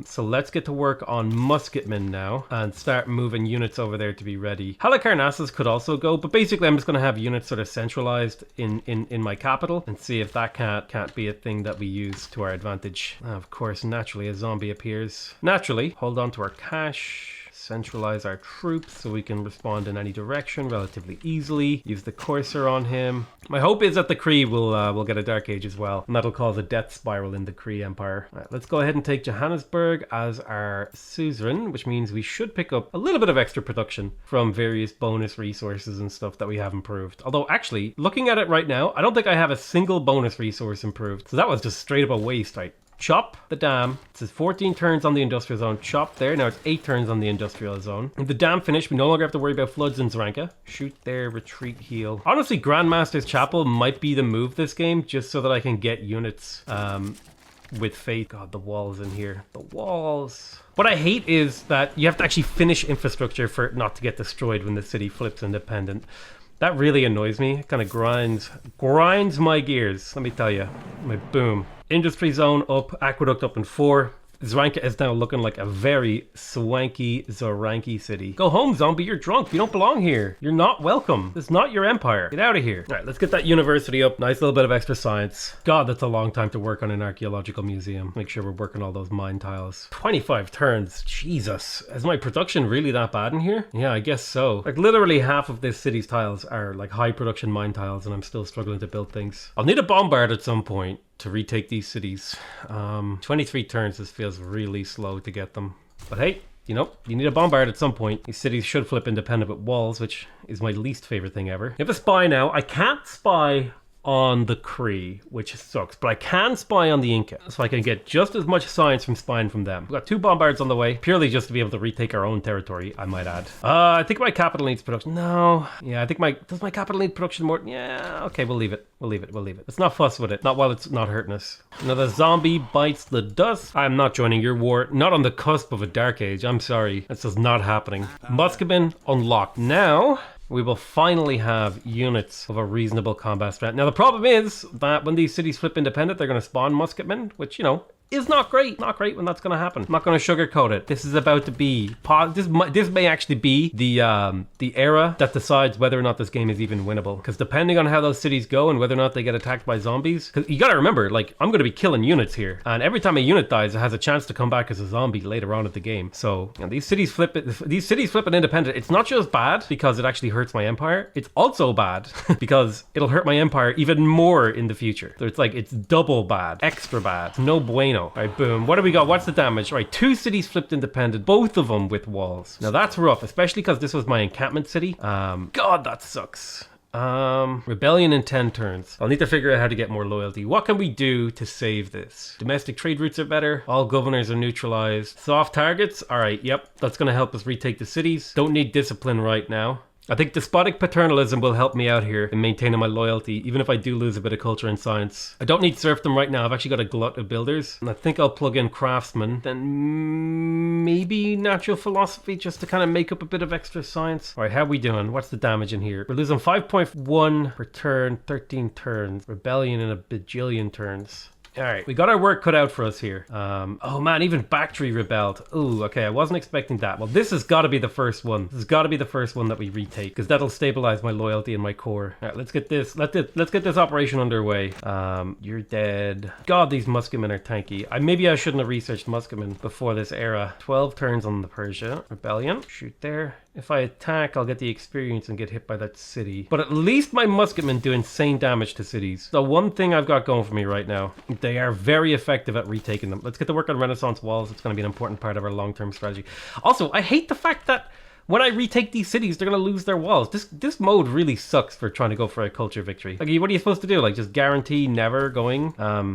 So let's get to work on musketmen now and start moving units over there to be ready. Halicarnassus could also go, but basically I'm just going to have units sort of centralized in my capital and see if that can't be a thing that we use to our advantage. Of course, naturally a zombie appears. Naturally, hold on to our cash. Centralize our troops so we can respond in any direction relatively easily. Use the Courser on him. My hope is that the Kree will get a Dark Age as well, and that'll cause a death spiral in the Kree Empire. All right, let's go ahead and take Johannesburg as our suzerain, which means we should pick up a little bit of extra production from various bonus resources and stuff that we have improved. Although actually, looking at it right now, I don't think I have a single bonus resource improved. So that was just straight up a waste, right? Chop the dam. It says 14 turns on the industrial zone. Chop there. Now it's 8 turns on the industrial zone. With the dam finished, we no longer have to worry about floods in Zaranka. Shoot there, retreat, heal. Honestly, Grandmaster's Chapel might be the move this game, just so that I can get units with faith. God, the walls in here. The walls. What I hate is that you have to actually finish infrastructure for it not to get destroyed when the city flips independent. That really annoys me. It kind of grinds my gears, let me tell you. Boom. Industry zone up, aqueduct up in 4. Zaranka is now looking like a very swanky Zoranki city. Go home, zombie, you're drunk. You don't belong here. You're not welcome. This is not your empire. Get out of here. All right, let's get that university up. Nice little bit of extra science. God, that's a long time to work on an archaeological museum. Make sure we're working all those mine tiles. 25 turns. Jesus. Is my production really that bad in here? Yeah, I guess so. Like literally half of this city's tiles are like high production mine tiles, and I'm still struggling to build things. I'll need a bombard at some point to retake these cities. 23 turns, this feels really slow to get them. But hey, you know, you need a bombard at some point. These cities should flip independent with walls, which is my least favorite thing ever. I have a spy now. I can't spy on the Kree, which sucks, but I can spy on the Inca, so I can get just as much science from spying from them. We've got 2 bombards on the way, purely just to be able to retake our own territory, I might add. I think my capital needs production. No. Yeah, I think does my capital need production more? Yeah, okay, we'll leave it. We'll leave it. Let's not fuss with it. Not while it's not hurting us. Another zombie bites the dust. I'm not joining your war. Not on the cusp of a Dark Age. I'm sorry. This is not happening. Musketmen unlocked. Now we will finally have units of a reasonable combat strat. Now the problem is that when these cities flip independent, they're going to spawn musketmen, which, you know, is not great. Not great when that's going to happen. I'm not going to sugarcoat it. This is about to be... This may actually be the era that decides whether or not this game is even winnable. Because depending on how those cities go and whether or not they get attacked by zombies... Because you got to remember, like, I'm going to be killing units here. And every time a unit dies, it has a chance to come back as a zombie later on in the game. So, you know, these cities flip an independent. It's not just bad because it actually hurts my empire. It's also bad because it'll hurt my empire even more in the future. So it's like, it's double bad. Extra bad. No bueno. All right, boom. What do we got? What's the damage? All right, 2 cities flipped independent, both of them with walls. Now that's rough, especially because this was my encampment city. God, that sucks. Rebellion in 10 turns. I'll need to figure out how to get more loyalty. What can we do to save this? Domestic trade routes are better. All governors are neutralized. Soft targets. All right, yep. That's going to help us retake the cities. Don't need discipline right now. I think despotic paternalism will help me out here in maintaining my loyalty, even if I do lose a bit of culture and science. I don't need serfdom right now. I've actually got a glut of builders. And I think I'll plug in craftsmen. Then maybe natural philosophy just to kind of make up a bit of extra science. All right, how are we doing? What's the damage in here? We're losing 5.1 per turn, 13 turns. Rebellion in a bajillion turns. All right, we got our work cut out for us here. Oh man, even Bactry rebelled. Ooh, okay, I wasn't expecting that. Well, this has got to be the first one. This has got to be the first one that we retake, because that'll stabilize my loyalty and my core. All right, let's get this. Let's get this operation underway. You're dead. God, these musketmen are tanky. Maybe I shouldn't have researched musketmen before this era. 12 turns on the Persia rebellion. Shoot there. If I attack, I'll get the experience and get hit by that city. But at least my musketmen do insane damage to cities. So one thing I've got going for me right now, they are very effective at retaking them. Let's get to work on Renaissance walls. It's going to be an important part of our long-term strategy. Also, I hate the fact that when I retake these cities, they're going to lose their walls. This mode really sucks for trying to go for a culture victory. Like, what are you supposed to do? Like, just guarantee never going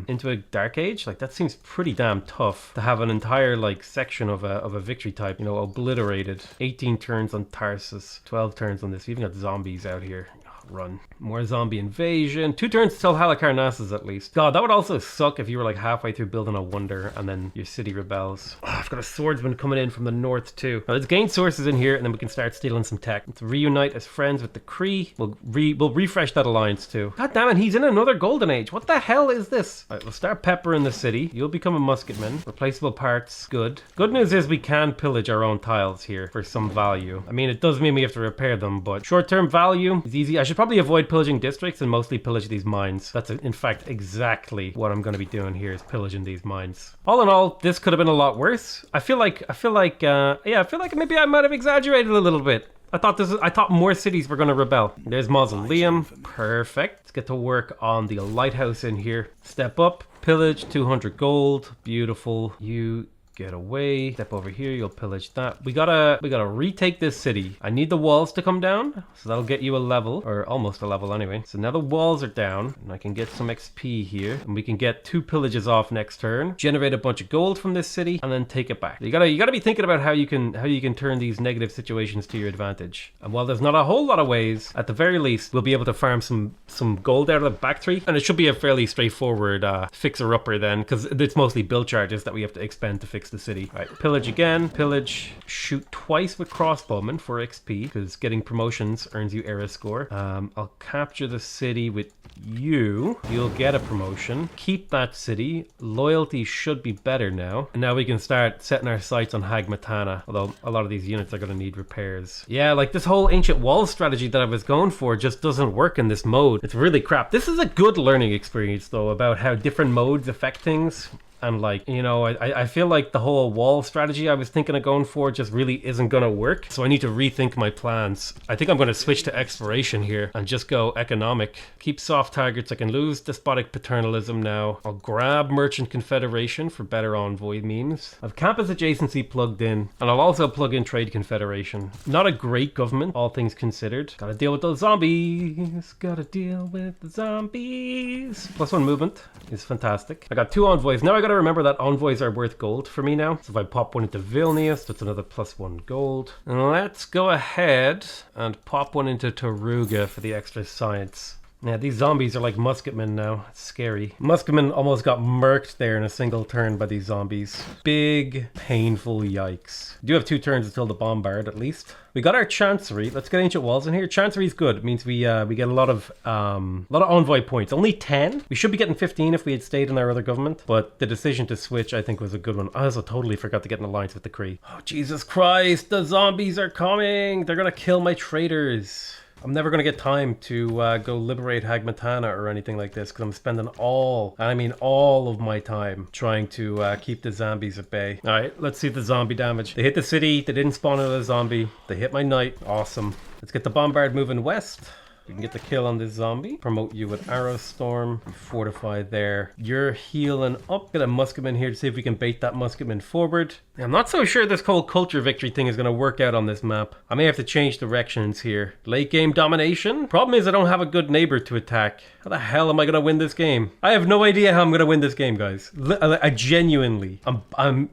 into a dark age? Like, that seems pretty damn tough to have an entire, like, section of a victory type, you know, obliterated. 18 turns on Tarsus, 12 turns on this. We even got zombies out here. Run. More zombie invasion. 2 turns till Halicarnassus at least. God, that would also suck if you were like halfway through building a wonder and then your city rebels. Oh, I've got a swordsman coming in from the north too. Now let's gain sources in here and then we can start stealing some tech. Let's reunite as friends with the Kree. We'll refresh that alliance too. God damn it, he's in another golden age. What the hell is this? Alright, we'll start peppering the city. You'll become a musketman. Replaceable parts. Good. Good news is we can pillage our own tiles here for some value. I mean, it does mean we have to repair them, but short-term value is easy. I should probably avoid pillaging districts and mostly pillage these mines. That's in fact exactly what I'm going to be doing here, is pillaging these mines. All in all, this could have been a lot worse. I feel like maybe I might have exaggerated a little bit. I thought more cities were going to rebel. There's Mausoleum. Perfect. Let's get to work on the lighthouse in here. Step up, pillage, 200 gold. Beautiful. You get away. Step over here, you'll pillage that. We gotta retake this city. I need the walls to come down, so that'll get you a level, or almost a level anyway. So now the walls are down, and I can get some XP here, and we can get 2 pillages off next turn, generate a bunch of gold from this city, and then take it back. You gotta be thinking about how you can turn these negative situations to your advantage. And while there's not a whole lot of ways, at the very least, we'll be able to farm some gold out of the Bactry, and it should be a fairly straightforward fixer-upper then, because it's mostly build charges that we have to expend to fix the city. All right, pillage again, pillage, shoot twice with crossbowmen for XP, because getting promotions earns you era score. I'll capture the city with you. You'll get a promotion. Keep that city. Loyalty should be better now. And now we can start setting our sights on Hagmatana, although a lot of these units are going to need repairs. Yeah, like this whole ancient wall strategy that I was going for just doesn't work in this mode. It's really crap. This is a good learning experience though, about how different modes affect things. And like, you know, I feel like the whole wall strategy I was thinking of going for just really isn't going to work. So I need to rethink my plans. I think I'm going to switch to exploration here and just go economic. Keep soft targets. I can lose despotic paternalism now. I'll grab Merchant Confederation for better envoy memes. I've campus adjacency plugged in. And I'll also plug in Trade Confederation. Not a great government, all things considered. Gotta deal with those zombies. Gotta deal with the zombies. +1 movement is fantastic. I got 2 envoys. Now I gotta remember that envoys are worth gold for me now. So if I pop one into Vilnius, that's another +1 gold. And let's go ahead and pop one into Taruga for the extra science. Yeah, these zombies are like musketmen now. It's scary. Musketmen almost got murked there in a single turn by these zombies. Big, painful yikes. We do have 2 turns until the bombard, at least. We got our Chancery. Let's get Ancient Walls in here. Chancery is good. It means we get a lot of envoy points. Only 10. We should be getting 15 if we had stayed in our other government. But the decision to switch, I think, was a good one. I also totally forgot to get an alliance with the Kree. Oh, Jesus Christ. The zombies are coming. They're going to kill my traders. I'm never going to get time to go liberate Hagmatana or anything like this, because I'm spending all of my time trying to keep the zombies at bay. All right, let's see the zombie damage. They hit the city. They didn't spawn another zombie. They hit my knight. Awesome. Let's get the bombard moving west. You can get the kill on this zombie. Promote you with Arrow Storm. Fortify there. You're healing up. Get a musketman here to see if we can bait that musketman forward. I'm not so sure this whole culture victory thing is going to work out on this map. I may have to change directions here. Late game domination? Problem is I don't have a good neighbor to attack. How the hell am I going to win this game? I have no idea how I'm going to win this game, guys. I genuinely, I'm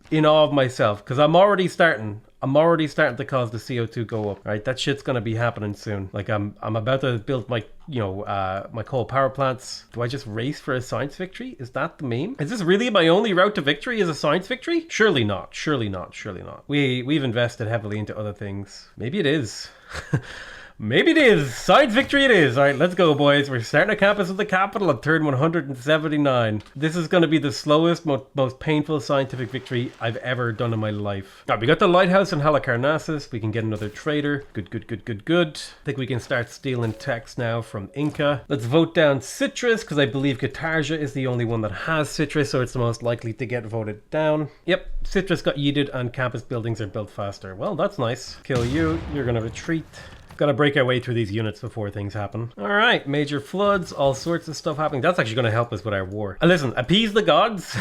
in awe of myself, because I'm already starting I'm already starting to cause the CO2 go up. All right, that shit's gonna be happening soon. Like I'm about to build my my coal power plants. Do I just race for a science victory? Is that the meme? Is this really my only route to victory? Is a science victory? Surely not. Surely not. Surely not. We've invested heavily into other things. Maybe it is. Maybe it is. Science victory it is. All right, let's go, boys. We're starting a campus at the capital at turn 179. This is going to be the slowest, most painful scientific victory I've ever done in my life. All right, we got the lighthouse in Halicarnassus. We can get another trader. Good, good, good, good, good. I think we can start stealing techs now from Inca. Let's vote down Citrus, because I believe Catarsia is the only one that has Citrus, so it's the most likely to get voted down. Yep, Citrus got yeeted and campus buildings are built faster. Well, that's nice. Kill you. You're going to retreat. Gotta break our way through these units before things happen. All right, major floods, all sorts of stuff happening. That's actually going to help us with our war. And listen, appease the gods.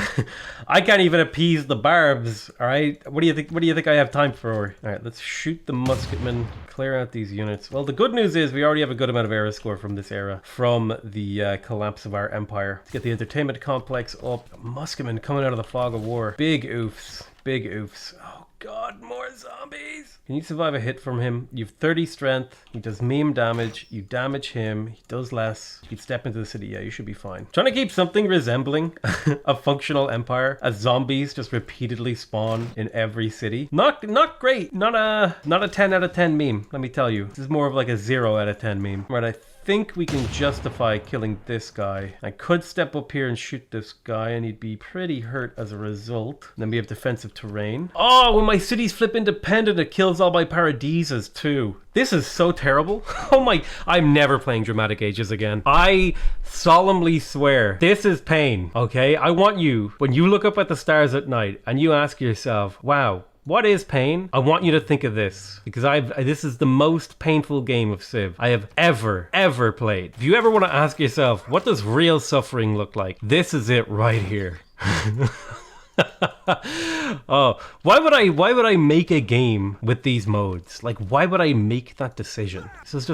I can't even appease the barbs. All right, what do you think? What do you think I have time for? All right, let's shoot the musketmen. Clear out these units. Well, the good news is we already have a good amount of era score from this era, from the collapse of our empire. Let's get the entertainment complex up. Musketmen coming out of the fog of war. Big oofs. Big oofs. Oh God, more zombies. Can you survive a hit from him? You have 30 strength. He does meme damage. You damage him. He does less. You can step into the city. Yeah, you should be fine. Trying to keep something resembling a functional empire as zombies just repeatedly spawn in every city. Not great. Not a 10 out of 10 meme, let me tell you. This is more of like a 0 out of 10 meme. Right, I think we can justify killing this guy. I could step up here and shoot this guy and he'd be pretty hurt as a result. And then we have defensive terrain. Oh, when my cities flip independent, it kills all my paradises too. This is so terrible. Oh my, I'm never playing Dramatic Ages again. I solemnly swear, this is pain, okay? I want you, when you look up at the stars at night and you ask yourself, wow, what is pain? I want you to think of this, because this is the most painful game of Civ I have ever played. If you ever want to ask yourself, what does real suffering look like? This is it right here. Oh, why would I make a game with these modes? Like, why would I make that decision? This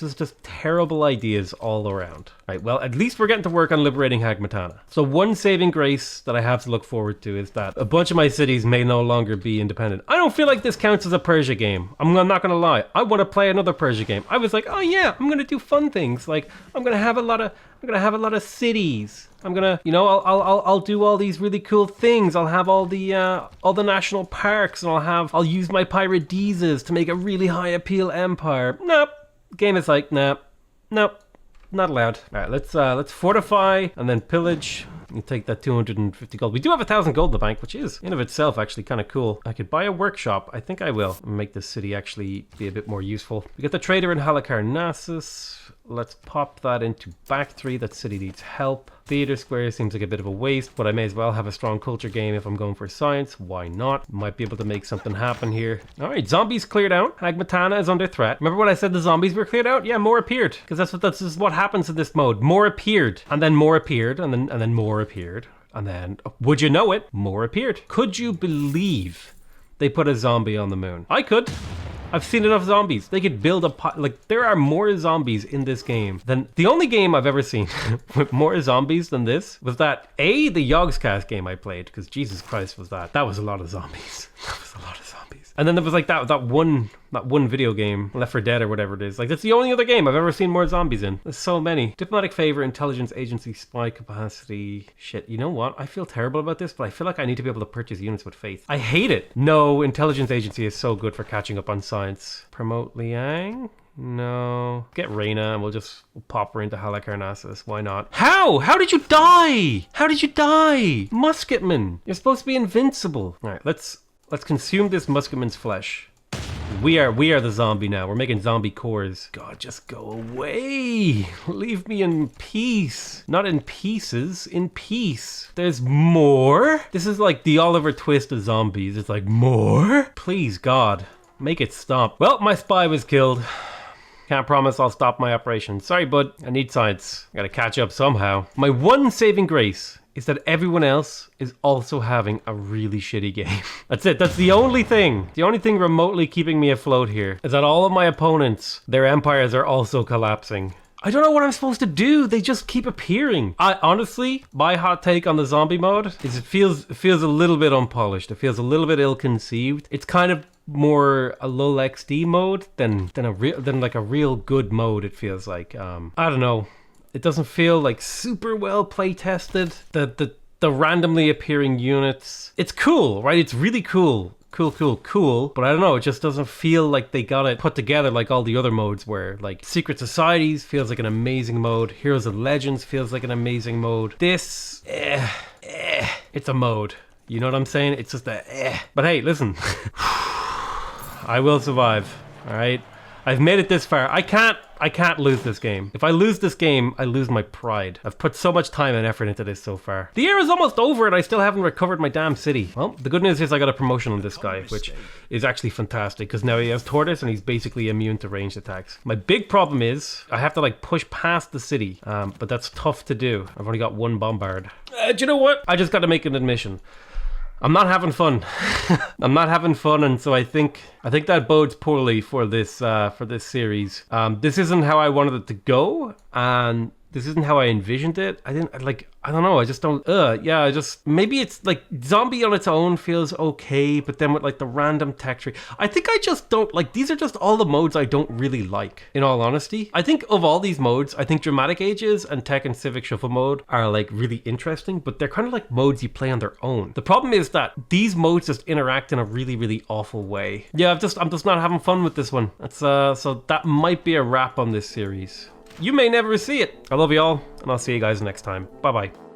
is just terrible ideas all around. Right, well, at least we're getting to work on liberating Hagmatana. So one saving grace that I have to look forward to is that a bunch of my cities may no longer be independent. I don't feel like this counts as a Persia game. I'm not gonna lie. I want to play another Persia game. I was like, oh yeah, I'm gonna do fun things. Like, I'm gonna have a lot of cities. I'm gonna, I'll do all these really cool things. I'll have all the national parks, and I'll use my Paradises to make a really high appeal empire. Nope. Game is like, nope, not allowed. All right, let's fortify and then pillage. You take that 250 gold. We do have 1,000 gold in the bank, which is in of itself actually kind of cool. I could buy a workshop. I think I will make this city actually be a bit more useful. We got the trader in Halicarnassus. Let's pop that into back 3. That city needs help. Theater Square seems like a bit of a waste, but I may as well have a strong culture game if I'm going for science. Why not? Might be able to make something happen here. All right, zombies cleared out. Hagmatana is under threat. Remember what I said, the zombies were cleared out? Yeah, more appeared, because that's just what happens in this mode. More appeared, and then more appeared, and then more appeared, and then, would you know it, more appeared. Could you believe they put a zombie on the moon? I could. I've seen enough zombies. They could build there are more zombies in this game than the only game I've ever seen with more zombies than this was that the Yogscast game I played, because Jesus Christ that was a lot of zombies. That was a lot of zombies. And then there was like that one video game, Left 4 Dead or whatever it is. Like, that's the only other game I've ever seen more zombies in. There's so many. Diplomatic favor, intelligence, agency, spy capacity. Shit, you know what? I feel terrible about this, but I feel like I need to be able to purchase units with faith. I hate it. No, intelligence agency is so good for catching up on science. Promote Liang? No. Get Reyna and we'll pop her into Halicarnassus. Why not? How? How did you die? How did you die? Musketman. You're supposed to be invincible. All right, let's consume this musketman's flesh. We are the zombie now. We're making zombie cores. God, just go away. Leave me in peace. Not in pieces, in peace. There's more? This is like the Oliver Twist of zombies. It's like, more? Please, God, make it stop. Well, my spy was killed. Can't promise I'll stop my operation. Sorry, bud. I need science. Gotta catch up somehow. My one saving grace is that everyone else is also having a really shitty game. That's it. That's the only thing. The only thing remotely keeping me afloat here is that all of my opponents, their empires are also collapsing. I don't know what I'm supposed to do. They just keep appearing. Honestly, my hot take on the zombie mode is it feels a little bit unpolished. It feels a little bit ill-conceived. It's kind of more a low XD mode than like a real good mode. It feels like I don't know. It doesn't feel like super well play tested. The randomly appearing units. It's cool, right? It's really cool. Cool, but I don't know, it just doesn't feel like they got it put together like all the other modes where, like, Secret Societies feels like an amazing mode, Heroes of Legends feels like an amazing mode. This, it's a mode. You know what I'm saying? It's just a But hey, listen, I will survive, alright? I've made it this far. I can't lose this game. If I lose this game, I lose my pride. I've put so much time and effort into this so far. The year is almost over and I still haven't recovered my damn city. Well, the good news is I got a promotion on this guy, which is actually fantastic because now he has Tortoise and he's basically immune to ranged attacks. My big problem is I have to like push past the city, but that's tough to do. I've only got one bombard. Do you know what? I just got to make an admission. I'm not having fun. I'm not having fun, and so I think that bodes poorly for this series. This isn't how I wanted it to go, and this isn't how I envisioned it. I don't know, I just don't, maybe it's like zombie on its own feels okay, but then with like the random tech tree, I think I just don't, like, these are just all the modes I don't really like, in all honesty. I think of all these modes, I think Dramatic Ages and Tech and Civic Shuffle mode are like really interesting, but they're kind of like modes you play on their own. The problem is that these modes just interact in a really, really awful way. Yeah, I'm just not having fun with this one. That's so that might be a wrap on this series. You may never see it. I love you all, and I'll see you guys next time. Bye-bye.